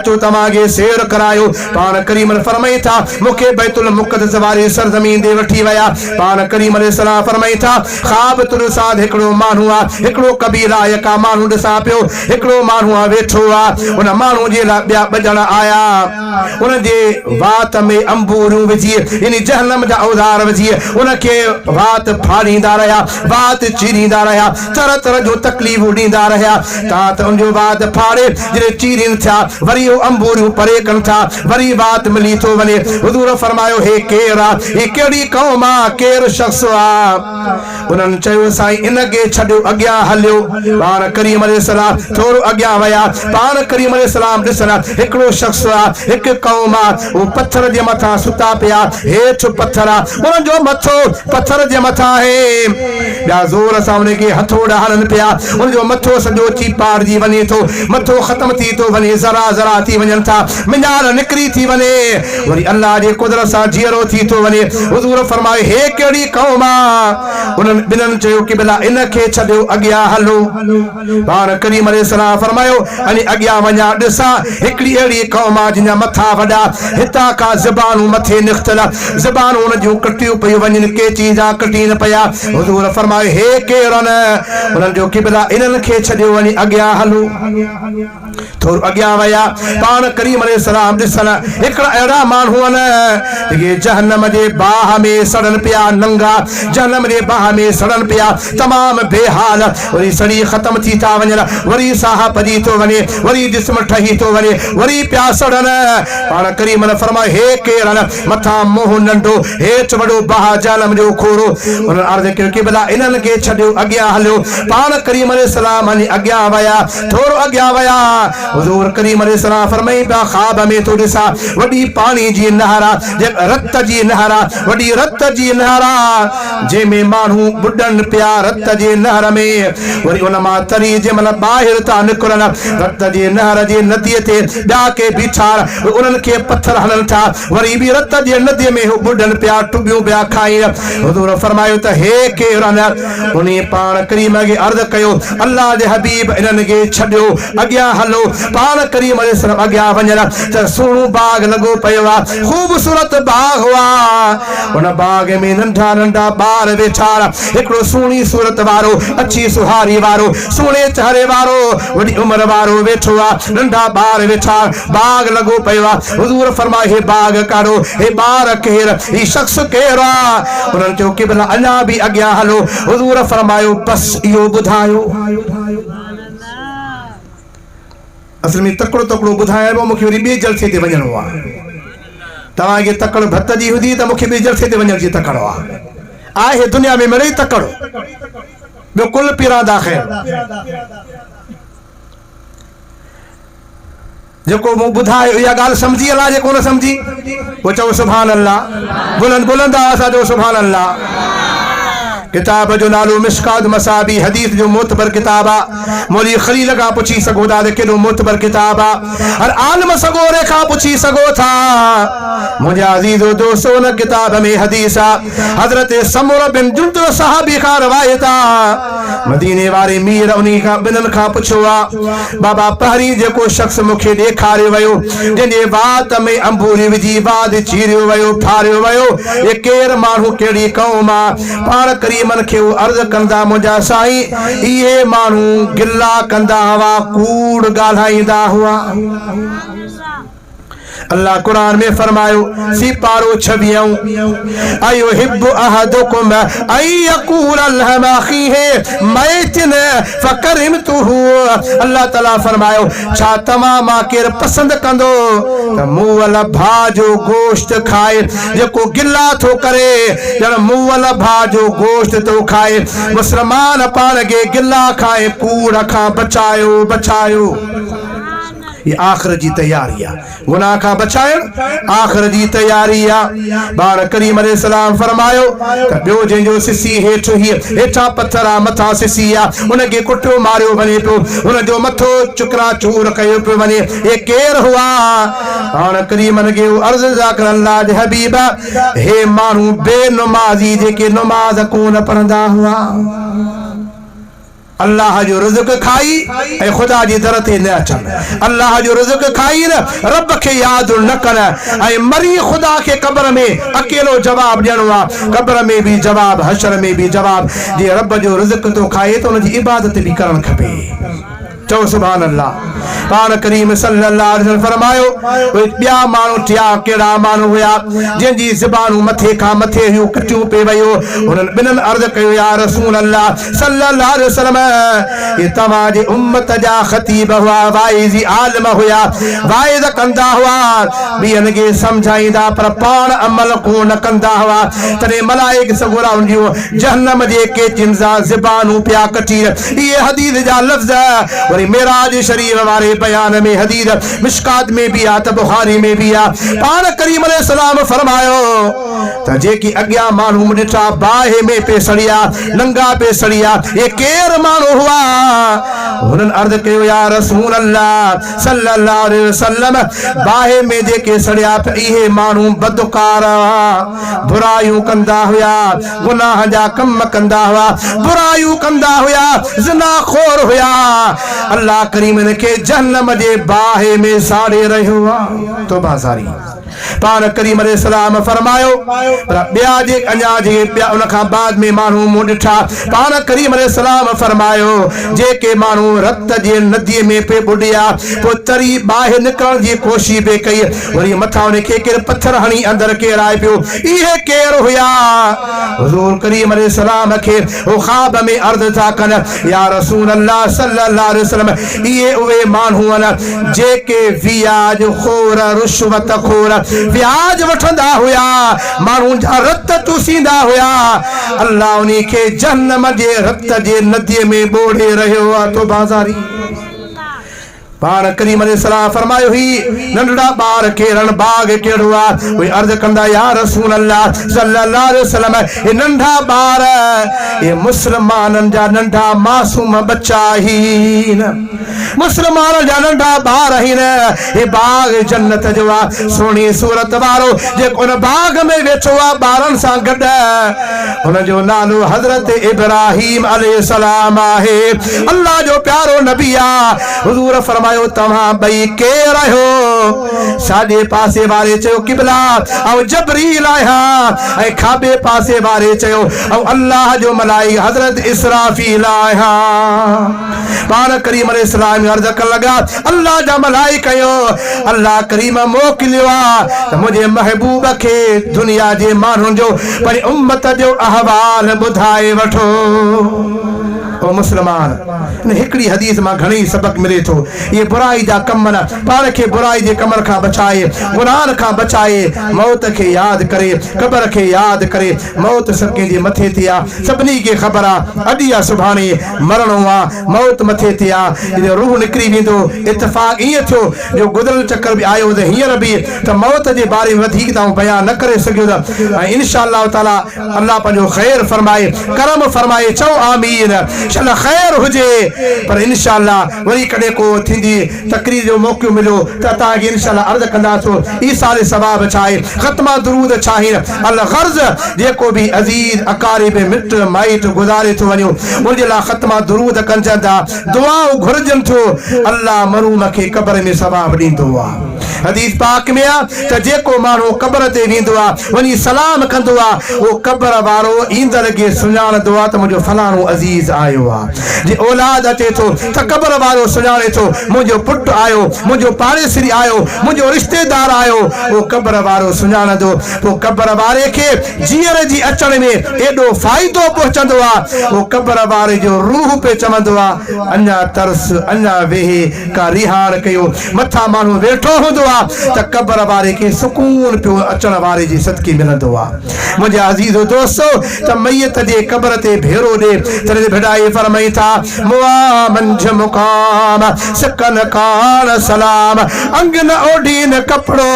अचो तव्हांखे सैर करायो पाण करीम ने फरमाई था मूंखे बैतुल मुक़द्दस वारी सरज़मीन दे वठी वया पाण करीम अलैहिस्सलाम फरमाई था ख्वाब तुर साथ हिकिड़ो माण्हू आहे हिकिड़ो कबीला यका माण्हू ॾिसां पियो हिकिड़ो माण्हू आहे वेठो आहे उन माण्हू जे लाइ ॿिया ॿ ॼणा आया उन जे वात में अंबूरियूं विझी यानी जहन्नम जा औज़ार विझी उनखे वात फाड़ींदा रहिया वात चीरींदा रहिया तरह तरह जो तकलीफ़ूं ॾींदा रहिया तव्हां त उनजो वात फाड़े जॾहिं चीरीनि थिया वरी उहो अंबूरियूं परे कनि था वरी वात मिली थो वञे हुज़ूर फरमायो हे केरु आहे, हे कहिड़ी क़ौम आहे, केरु शख़्स आहे। उन्हनि चयो साईं इनखे छॾियो अॻियां हलियो। पाण करीम अलैहिस्सलाम थोरो अॻियां विया। पाण करीम अलैहिस्सलाम ॾिसण हिकिड़ो शख़्स आहे, हिकु क़ौम आहे, उहो पत्थर जे मथां सुता पिया। हेठि पत्थर आहे, उन्हनि जो मथो पत्थर जे मथां आहे। ॿिया ज़ोर सां उनखे हथोड़ा हलनि पिया। उनजो मथो सॼो चीपाड़जी वञे थो, मथो ख़तम थी थो वञे, ज़रा ज़रा थी वञनि था, मिंजार निकिरी थी वञे, वरी अल्लाह जे कुदरत सां जीअरो थी थो वञे। हुज़ूर फरमाए हे कहिड़ी क़ौम आहे। उन्हनि ॿिन्हिनि चयो कि भला इनखे छॾियो अॻियां हलो। पाण करीम अलैहिस्सलाम फरमायो अने अॻियां वञा ॾिसां हिकिड़ी अहिड़ी क़ौम आहे जिन जा मथा वॾा, हितां खां ज़बानूं मथे निख़्तल, ज़बानूं उन जूं कटियूं पियूं वञनि, के चीज़ कटी न पिया। हुज़ूर फरमायो हे केरु आहिनि। उन्हनि जो कि भला इन्हनि खे छॾियो वञी अॻियां हलो। थोरो अॻियां विया। पाण करीम अलैहिस्सलाम ॾिसण हिकिड़ा अहिड़ा माण्हू आहिनि जेके जहन्नम जे बाह में सड़नि पिया, नंगा जहन्नम जे बाह में सड़नि पिया, तमामु बेहाल, वरी सड़ी ख़तम थी था वञनि, वरी साह पजी थो वञे, वरी जिस्म ठही थो वञे, वरी पिया सड़नि। पाण करीम ने फरमायो हे केरु आहिनि। मथां मुंहुं नंढो, हेठि वॾो बाह जहन्नम जो खोरो। उन्हनि अर्ज़ु कयो कि भला इन्हनि खे छॾियो अॻियां हलियो। पाण करीम अलैहिस्सलाम अॻियां विया। थोरो अॻियां विया। हुज़ूर करीम अलैहिस्सलाम फरमाई पिया ख़्वाब में थो ॾिसां वॾी पाणी जी नहर आहे, रत जी नहर आहे, वॾी रत जी नहर आहे, जंहिंमें माण्हू ॿुॾनि पिया रत जे नहर में। वरी उन मां तरी जंहिं महिल ॿाहिरि था निकिरनि, रत जे नहर जे नदीअ ते ॿिया के बीठार उन्हनि खे पत्थर हलनि था, वरी बि रत जे नदीअ में ॿुॾनि पिया, टुॿियूं पिया खाइनि। हुज़ूर फरमायो त हे केरु आहिनि। उन पाण करीम खे अर्ज़ु कयो अल्लाह जे हबीब इन्हनि खे छॾियो अॻियां हलो। पाण करीम अलैहिस्सलाम अॻियां वञण त सुहिणो बाग लॻो पियो आहे, ख़ूबसूरत बाग हुआ। उन बाग में नंढा नंढा ॿार वेठा, हिकिड़ो सुहिणी सूरत वारो, अच्छी सुहारी वारो, सुहिणे चेहरे वारो, वॾी उमिरि वारो वेठो आहे, नंढा ॿार वेठा, बाग लॻो पियो आहे। हुज़ूर फरमायो हे बाग काढ़ो, हे ॿार केरु, ही शख़्स केरु आहे। उन्हनि चयो कि भला अञा बि अॻियां हलो। हुज़ूर फरमायो बसि इहो ॿुधायो। असल में तकड़ो तकड़ो ॿुधाइबो, मूंखे वरी ॿिए जलसे ते वञिणो आहे। तव्हांखे तकड़ भत जी हुंदी त मूंखे ॿिए जलसे ते वञण जी तकड़ आहे दुनिया में मिड़ई तकड़, ॿियो कुल पिरादा ख़ैर। जेको मूं ॿुधायो इहा ॻाल्हि सम्झी अलाह, जेको न सम्झी उहो चओ सुभान अल्लाह। बुलंद बुलंद आवाज़ सां चओ सुभान अल्लाह। किताब जो नालो मिशकात मसाबी, हदीस जो मोतबर किताब आहे। मौली खलील खां पुछी सघो था त केॾो मोतबर किताब आहे। हर आलिम सगोरे खां पुछी सघो था। मुंहिंजा अज़ीज़ो दोस्तो उन किताब में हदीस आहे हज़रत समूर बिन जुंदुब सहाबी खां रवायत आहे। मदीने वारे मीर उन खां ॿिन्हिनि खां पुछियो आहे बाबा पहिरीं जेको शख़्स मूंखे ॾेखारियो वियो, जंहिंजे वात में अंबूरी विझी वाद चीरियो वियो, फारियो वियो, हे केरु माण्हू, कहिड़ी क़ौम आहे। पाण करीम मन खे अर्ज़ कंदा मुंहिंजा साईं इहे माण्हू गिला कंदा हुआ, कूड़ ॻाल्हाईंदा हुआ। अल्लाह कुरान में फरमायो सिपारो 26 अयो हिब्बु अहदुकुम अयकुल लहम अखीहि मैतन फकरिमतुहु। अल्लाह ताला फरमायो छा तमाम केर पसंद कंदो त मुवल भा जो गोश्त खाए, जेको गिला थो करे ॼण मुवल भा जो गोश्त थो खाए। मुसलमान पाण खे गिला खाए कूड़ खां बचायो बचायो। ये आखिर जी तैयारी आहे, गुनाह खां बचाइण आखिर जी तैयारी आहे। बाण करीम अलैहिस्सलाम फरमायो त ॿियो जंहिंजो सिसी हेठि हेठां पत्थर आहे, मथां सिसी आहे, उनखे कुटियो मारियो वञे पियो, उनजो मथो चुकरा चूर कयो पियो वञे। हे केरु हुआ? बाण करीम खे अर्ज़ ज़ाकर अल्लाह जे हबीब हे माण्हू बेनुमाज़ी जेके नमाज़ कोन पढ़ंदा हुआ, अल्लाह जो रिज़्क़ खाई ऐं ख़ुदा जी दर ते न अचनि, अल्लाह जो रिज़्क़ खाई न रब खे यादि न कनि ऐं मरी ख़ुदा खे क़ब्र में अकेलो जवाबु ॾियणो आहे। क़ब्र में बि जवाबु, हशर में बि जवाबु। जीअं रब जो रिज़्क़ थो खाए त उनजी इबादत बि करणु खपे। चओ सुभान अल्लाह। पाण करीम सल्लल्लाहु अलैहि वसल्लम फरमायो उहे ॿिया माण्हू थिया कहिड़ा माण्हू हुया जंहिंजी ज़बानूं मथे खां मथे हुयूं कटियूं पे वियो। हुननि ॿिन्हिनि अर्ज़ कयो या रसूल अल्लाह सल्लल्लाहु अलैहि वसल्लम ये तव्हांजी उम्मत जा ख़तीब हुआ, वाइज़ी आलिम हुया, वाइज़ कंदा हुआ, ॿियनि खे सम्झाईंदा पर पाण अमल को न कंदा हुआ। तॾहिं मलाइक सगोरा हुंदियूं जहन्नम जे केचिन सां ज़बानूं पिया कटी। इहे हदीस जा लफ़्ज़ वरी मेराज शरीफ वारे बयान में हदीस मिशकात में भी आ त बुखारी में भी आ। पाण करीम अलैहिस्सलाम फरमायो त जेकी अॻियां माण्हू ॾिठा बाहि में पे सड़िया, नंगा पे सड़िया, ये केर माण्हू हुआ? हुननि अर्ज़ कयो या रसूल अल्लाह सल्लल्लाहु अलैहि वसल्लम बाहि में जेके सड़िया इहे माण्हू बदकार बुरायूं कंदा हुया, गुनाह जा कम कंदा हुआ, बुरायूं कंदा हुया, ज़िनाखोर हुया। अल्लाह करीम के जहन्नम जे बाहि में साड़े रहियो आहे। तौबा सारी पाण करीम अलैहिस्सलाम फरमायो पर ॿिया जे अञा जे ॿिया उन खां बाद में माण्हू मूं ॾिठा। पाण करीम अलैहिस्सलाम फरमायो जेके माण्हू रत जे नदीअ में पे बुॾिया पोइ तरी ॿाहिरि निकिरण जी कोशिशि पे कई, वरी मथां उनखे केरु पथर हणी अंदरि केराए पियो, इहे केरु हुया? हुज़ूर करीम अलैहिस्सलाम खे हो ख़्वाब में अर्ज़ था कनि या रसूल अल्लाह सल्लल्लाहु अलैहि वसल्लम इहे उहे माण्हू आहिनि जेके वियाज खोर रुश्वत खोर ब्याज वठंदा हुया, माण्हू जा रत चूसींदा हुया। अल्लाह उन्हीं खे जहन्नम जे रत जे नदीअ में ॿोड़े रहियो आहे। तो बाज़ारी पाण करीम अलैहिस्सलाम फरमायो ही नंढड़ा ॿार केरन बाग कहिड़ो आहे? उहे अर्ज़ कंदा या रसूल अल्लाह सल्लल्लाहु अलैहि वसल्लम हे नंढा ॿार ये मुस्लमाननि जा नंढा मासूम बच्चा आहिनि, मुस्लमाननि जा नंढा ॿार आहिनि। हे बाग जन्नत जो आहे, सोणी सूरत वारो जेको उन बाग में वेठो आहे ॿारनि सां गॾु, हुनजो नालो हज़रत इब्राहीम अलैहिस्सलाम आहे। अल्लाह जो प्यारो नबी आहे। हुज़ूर फरमायो तव्हां ॿई केर आहियो? साॼे पासे वारे चयो क़िबला ऐं जबरील आहियां, ऐं खाॿे पासे वारे चयो ऐं अल्लाह जो मलाइक हज़रत इसराफील आहियां। पाण करीम अलैहिस्सलाम अर्ज़ करण लॻा अल्लाह जा मलाइक आहियो, अल्लाह करीम मोकिलियो आहे त मुंहिंजे महबूब खे दुनिया जे माण्हुनि जो पंहिंजी उम्मत जो अहवाल ॿुधाए वठो। ओ मुस्लमान इन हिकिड़ी हदीस मां घणेई सबक मिले थो। ये बुराई जा कम न पाण खे बुराई जे कमनि खां बचाए, गुनाहनि खां बचाए, मौत खे यादि करे, क़बर खे यादि करे। मौत सभु कंहिंजे मथे ते आहे, सभिनी खे ख़बर आहे अॼु या सुभाणे मरणो आहे, मौत मथे ते आहे, रूह निकिरी वेंदो। इत्तेफ़ाक़ ईअं थियो जो गुज़िरियल चकर बि आयो त हींअर बि त मौत जे बारे में वधीक तव्हां बयानु न करे सघियो था। ऐं इंशा अल्लाह ताला अल्लाह पंहिंजो ख़ैर फरमाए, करम फरमाए, चओ आमीन, चल ख़ैर हुजे। पर इंशा अल्लाह वरी कॾहिं को थींदी तकरीर जो मौक़ो मिलियो त तव्हांखे इंशा अल्लाह अर्ज़ कंदासीं ईसाल सवाब छा आहे, ख़त्मा दुरूद छा आहे। अल गर्ज़ जेको बि अज़ीज़ अकारिब मिट माइट गुज़ारे थो वञो उनजे लाइ ख़त्मा दुरूद कनि था, दुआऊं घुरजनि थो, अल्लाह मरूम खे क़बर में सवाब ॾींदो आहे। हदीस पाक में आहे त जेको माण्हू क़बर ते वेंदो आहे वञी सलाम कंदो आहे, उहो क़बर वारो ईंदड़ खे सुञाणंदो आहे त मुंहिंजो फलाणो अज़ीज़ आयो आहे। जे औलाद अचे थो त क़बर वारो सुञाणे थो मुंहिंजो पुटु आयो, मुंहिंजो पाड़ेसरी आयो, मुंहिंजो रिश्तेदार आयो, उहो क़बर वारो सुञाणंदो। पोइ क़बर वारे खे जीअर जी अचण में एॾो फ़ाइदो पहुचंदो आहे, उहो क़बर वारे जो रूह पे चवंदो आहे अञा तरस, अञा वेहे का रिहाण कयो। मथां माण्हू वेठो हूंदो आहे त क़बर वारे खे सुकून पियो अचण वारे जी सदके मिलंदो आहे। मुंहिंजा अज़ीज़ो दोस्तो त मैयत जे क़बर ते भेरो ॾे तॾहिं भिड़ाई फरमाई था मुआ मंझ मुकाम सकन कान सलाम अंग न ओढ़ी न कपड़ो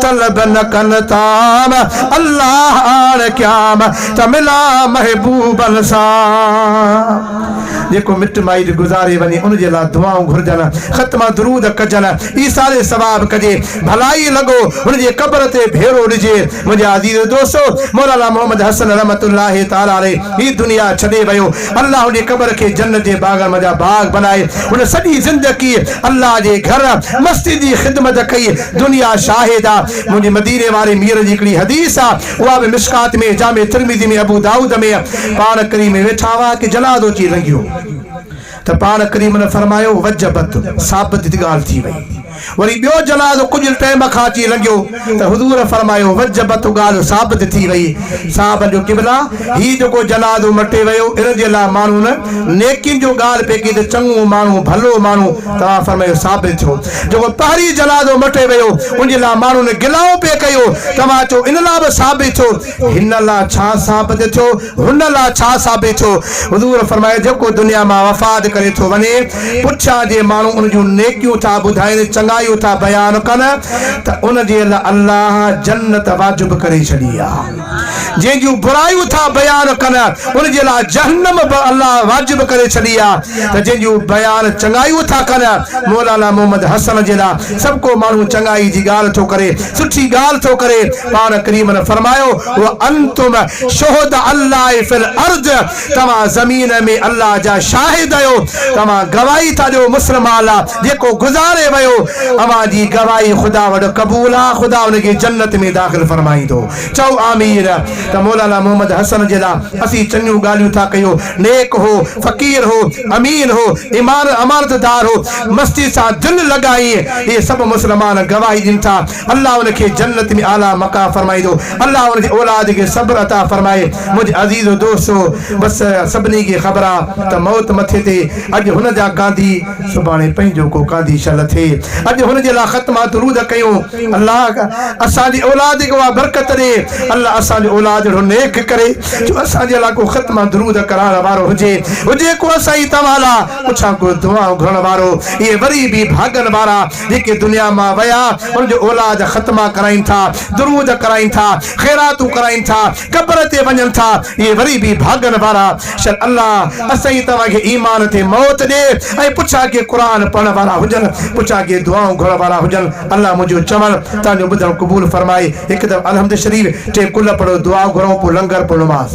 तलब न कन ताम अल्लाह आण क्याम तमिला महबूबन सां। जेको मिट माइट गुज़ारे वञे उनजे लाइ दुआऊं घुरजनि, ख़त्मा दुरूद कजनि, ईसारे सवाब कजे, भलाई लॻो हुनजे क़बर ते भेरो ॾिजे। मुंहिंजा अज़ीज़ दोस्तो मौलाना मोहम्मद हसन रहमतुल्लाहि ताला अलैह ही दुनिया छॾे वियो। अल्लाह हुन क़बर खे जन्नत जे बाग़नि मंझां बाग़ बनाए, हुन सॼी ज़िंदगी अल्लाह जे घर मस्जिद जी ख़िदमत कई। दुनिया शाहिद आहे। मुंहिंजे मदीने वारे मीर जी हिकिड़ी हदीस आहे, उहा बि मिशकात में, जामे तिरमिज़ी में, अबू दाऊद में पाण करीम में वेठा हुआ कि जनाज़ो अची लंघियो त पाण करीम ने फरमायो वजबत साबित ॻाल्हि थी वई। वरी ॿियो जनाज़ो कुझु टाइम खां अची लॻियो त हुज़ूर फरमायो वजबत ॻाल्हि साबित थी वई। साहब जो क़िबला ही जेको जनाज़ो मटे वियो इन जे लाइ माण्हू न नेकियुनि जो ॻाल्हि पे कई त चङो माण्हू भलो माण्हू तव्हां फरमायो साबित थियो। जेको पहिरीं जनाज़ो मटे वियो उन जे लाइ माण्हू ने गिलाओ पे कयो तव्हां चओ इन लाइ बि साबित थियो। हिन लाइ छा साबित थियो हुन लाइ छा साबित थियो। हुज़ूर फरमायो जेको दुनिया मां वफ़ात करे थो वञे पुछां जे माण्हू उन जूं नेकियूं था ॿुधाइनि चङाइयूं था बयान कनि त उन जे लाइ अल्लाह जन्नत वाजिब करे छॾी आहे। जंहिंजूं बुराइयूं था बयान कनि उन जे लाइ जहन्नम बि अल्लाह वाजिब करे छॾी आहे। त जंहिंजूं बयान चङाइयूं था कनि मौलाना मोहम्मद हसन जे लाइ सभु को माण्हू चङाई जी ॻाल्हि थो करे सुठी ॻाल्हि थो करे। पाण करीम ने फरमायो व अंतुम शुहद अल्लाह फिल अर्ज तव्हां ज़मीन में अल्लाह जा शाहिद आहियो। तव्हां गवाही था ॾियो मुस्लमान जेको गुज़ारे वियो अवां जी गवाही ख़ुदा वटि क़बूल आहे। ख़ुदा उनखे जन्नत में दाख़िल फरमाईंदो। चओ आमीन। त मौलाना मोहम्मद हसन जे लाइ असीं चङियूं ॻाल्हियूं था कयूं। नेक हो फ़क़ीर हो अमीन हो अमानतदार हो मस्ती सां दिलि लॻाई इहे सभु मुस्लमान गवाही ॾियनि था। अल्लाह उनखे जन्नत में आला मक़ाम फरमाईंदो। अल्लाह उनजे औलाद खे सब्र अता फरमाए। मुंहिंजे अज़ीज़ो दोस्तो बसि सभिनी खे ख़बर आहे त मौत मथे ते अॼु हुन जा गांधी सुभाणे पंहिंजो को गांधी शल थिए। अॼु हुन जे लाइ ख़त्मा दुरूद कयूं। अल्लाह असांजी औलाद खे उहा बरकत ॾे। अल्लाह असांजो औलाद अहिड़ो नेक करे जो असांजे लाइ को ख़त्मा दुरूद कराइण वारो हुजे को असांजी तव्हां लाइ पुछां को दुआऊं घुरण वारो। इहे वरी बि भागनि वारा जेके दुनिया मां विया उनजो औलाद ख़त्मा कराइनि था दुरूद कराइनि था ख़ैरातूं कराइनि था क़ब्र ते वञनि था। इहे वरी बि भागनि वारा शल अल्लाह असांजी तव्हांखे ईमान ते मौत ॾे ऐं पुछां के क़ुर पढ़ण वारा हुजनि पुछां के दुआऊं घुरण वारा हुजनि। अल्लाह मुंहिंजो चवणु तव्हांजो ॿुधणु क़बूल फरमाए। हिकु दफ़ो अलहम्द शरीफ़ टे कुल पढ़ो दुआ घुरो पोइ लंगर पोइ नमाज़।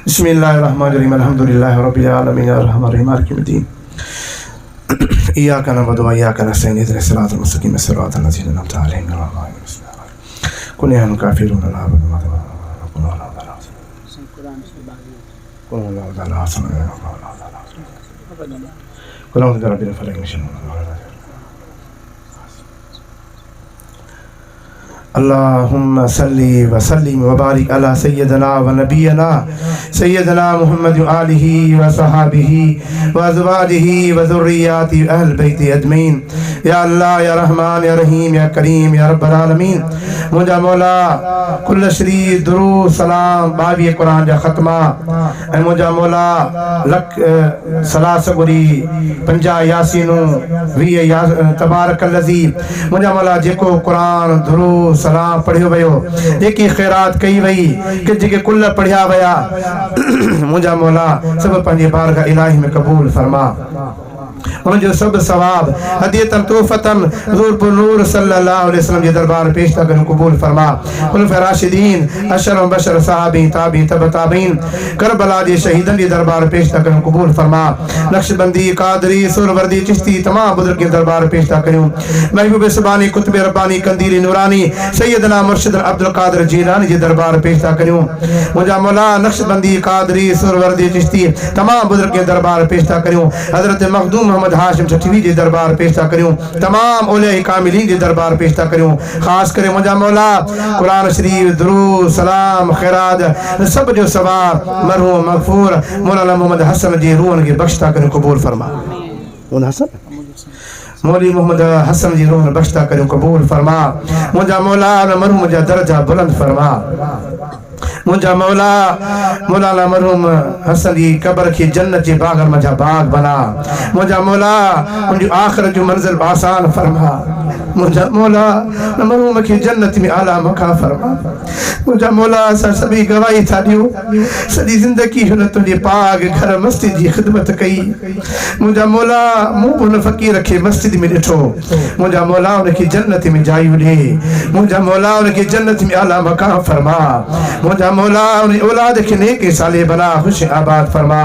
बिस्मिल्लाहिर्रहमानिर्रहीम अल्हम्दुलिल्लाहि रब्बिल आलमीन अर्रहमानिर्रहीम मालिकि यौमिद्दीन इय्याका नअबुदु व इय्याका नस्तईन इहदिनस सिरातल मुस्तक़ीम सिरातल लज़ीना अनअमता अलैहिम गैरिल मग़्दूबि अलैहिम कुल या काफिरून ला अबुदु मा अल्लाहुम्मा सल्ली व सल्लिम व बारिक अला सय्यदना व नबियना सय्यदना मुहम्मद व आलिहि व सहाबिहि व अज़वाजिहि व ज़ुर्रिय्याति अहल बैति अजमईन। या अल्लाह या रहमान या रहीम या करीम या रब्बल आलमीन। मुंहिंजा मौला कुल शरीफ़ दुरूद सलाम 22 क़ुरान जा ख़त्मा ऐं मुंहिंजा मौला लख सलासगुरी 50 यासीनूं 20 तबारकल्लज़ी। मुंहिंजा मौला जेको क़ुरान दुरूद सलाम पढ़ियो वियो जेकी ख़ैरात कई वई कि जेके कुल पढ़िया विया मुंहिंजा मौला सभु पंहिंजे बारगाह इलाही में क़बूल फरमा। उनजो सभु सवाब हदीयतन तोहफ़तन हुज़ूर नूर सल्लल्लाहु अलैहि वसल्लम जे दरबार पेश था करूं क़बूल फरमा। खुलफ़ाए राशिदीन अशर बशर सहाबी ताबी तब ताबीन करबला जे शहीदन जे दरबार पेश था करूं क़बूल फरमा। नक्शबंदी कादरी सुरवर्दी चिश्ती तमाम बुजुर्ग के दरबार पेश था करूं। महबूब सुबानी कुतुब रब्बानी कंदीरी नूरानी सैयदना मुर्शिद अब्दुल कादिर जीलानी जे दरबार पेश था करूं। मुंहिंजा मौला नक्शबंदी कादरी सुरवर्दी चिश्ती तमाम बुजुर्ग के दरबार पेश था करूं। हज़रत मखदूम मोहम्मद हाशिम चठवी जे दरबार पेश था करूं। तमाम औलिया कामिलीन जे दरबार पेश था करूं। ख़ासि करे मुंहिंजा मौला क़ुरान शरीफ़ दुरूद सलाम ख़ैरात सभु जो सवाब मरहूम मग़फ़ूर मौलाना मोहम्मद हसन जी रूहनि खे बख़्श था करूं क़बूल फरमा। मौली मोहम्मद हसन जी रूह बख़्श था करूं क़बूल फरमा। मुंहिंजा मौला मरहूम जा दर्जा बुलंद फरमा। मुंहिंजा मौला मौलाना मरहूम हसन जी क़ब्र खे जन्नत जे बाग़नि मंझां बाग़ बना। मुंहिंजा मौला उनजी आख़िरत जो मंज़िल आसान फरमा। मुंहिंजा मौला मरहूम खे जन्नत में आला मक़ाम फरमा। मुंहिंजा मौला असां सभई गवाही था ॾियूं सॼी ज़िंदगी हुन तुंहिंजे पाक घर मस्जिद जी ख़िदमत कई। मुंहिंजा मौला मूं बि हुन फ़क़ीर खे मस्जिद में ॾिठो। मुंहिंजा मौला उनखे जन्नत में जायूं ॾे। मुंहिंजा मौला उनखे जन्नत में आला मक़ाम फरमा। मुंहिंजा मौला उन औलाद खे नेक साले बना खुश आबाद फरमा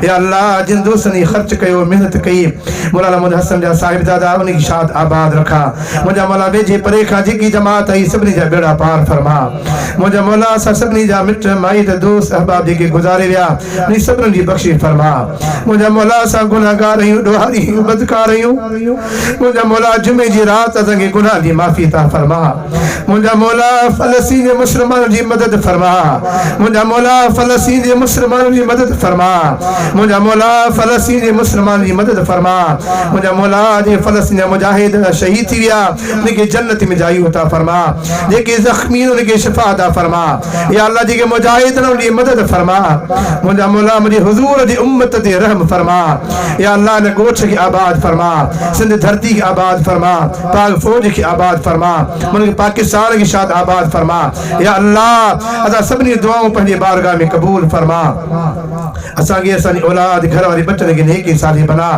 या अल्लाह जिन दोस्तनि खर्च कयो मेहनत कई मौला मुझे हसन जा साहिब दादा उन की शाद आबाद रखा मुझा मौला वेझे परे खां जेकी जमात आई सभिनी जा बेड़ा पार फरमा मुझा मौला असां सभिनी जा मिट माइट दोस्त अहबाब जेके गुज़ारे विया उन सभिनी जी बख़्शिश फरमा मुझा मौला असां गुनाहगार आहियूं ॾोहारी आहियूं बदकार आहियूं मुझा मौला जुमे जी रात असांखे गुनाह जी माफ़ी ता फरमा मुझा मौला फ़लस्तीन जे मुस्लमान जी मदद फरमा मुझा मौला फ़लस्तीन जे मुस्लमान जी मदद फरमा मुझा मौला फ़लस्तीन जे मुस्लमान जी मदद फरमा मुझा मौला जे फ़लस्तीन जा मुजाहिद शहीद थी विया उनके जन्नत में जाई अता फरमा जेके ज़ख्मी उनके शिफा अता फरमा या अल्लाह जेके मुजाहिद न उनकी मदद फरमा मुझा मौला मुझे हुजूर जी उम्मत ते रहम फरमा या अल्लाह ने गोठ की आबाद फरमा सिंध धरती की आबाद फरमा पाक फौज की आबाद फरमा मुझे पाकिस्तान की शाद आबाद फरमा या अल्लाह असा सबनी दुआओं पंहिंजे बारगाह में कबूल फरमा असांखे असांजी औलाद घर वारी बच्चन खे नेकी साली बना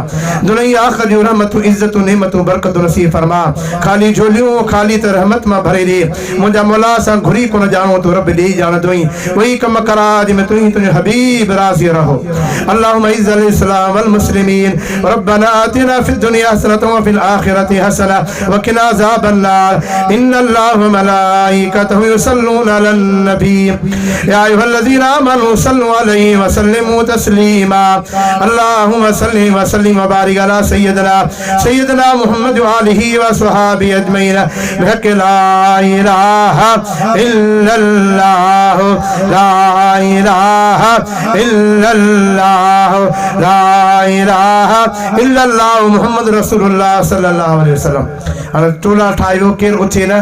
दुनिया आखिर जो रहमत इज्जत नेमत बरकत नसीब फरमा खाली झोलियों खाली त रहमत मां भरे दे मुझा मौला असां घुरी कोन जानो तो रब ॾेई ॼाणंदो ई वही कम करा जिनमें तुझे हबीब राज़ी रहो अल्लाहुम्मा इज़्ज़िल इस्लाम वल मुस्लिमीन रब्बना आतिना फिद दुनिया हसनतन व फिल आखिरति हसना व क़िना अज़ाबन नार इन्नल्लाह व मलाइकतहु युसल्लूना अलन नबी या अय्युहल्लज़ीना आमनू सल्लु अलैहि व सल्लिमू तस्लीमा अल्लाहुम्मा सल्लि व सल्लिम व बारिक अला सय्यिदना मुहम्मद व आलिहि व स्वहाबि अजमईन बिहक़्क़ि ला इलाहा इल्लल्लाह ला इलाहा इल्लल्लाह ला इलाहा इल्लल्लाह मुहम्मद रसूलुल्लाह सल्लल्लाहु अलैहि वसल्लम। हाणे टोला ठाहियो केरु उथे न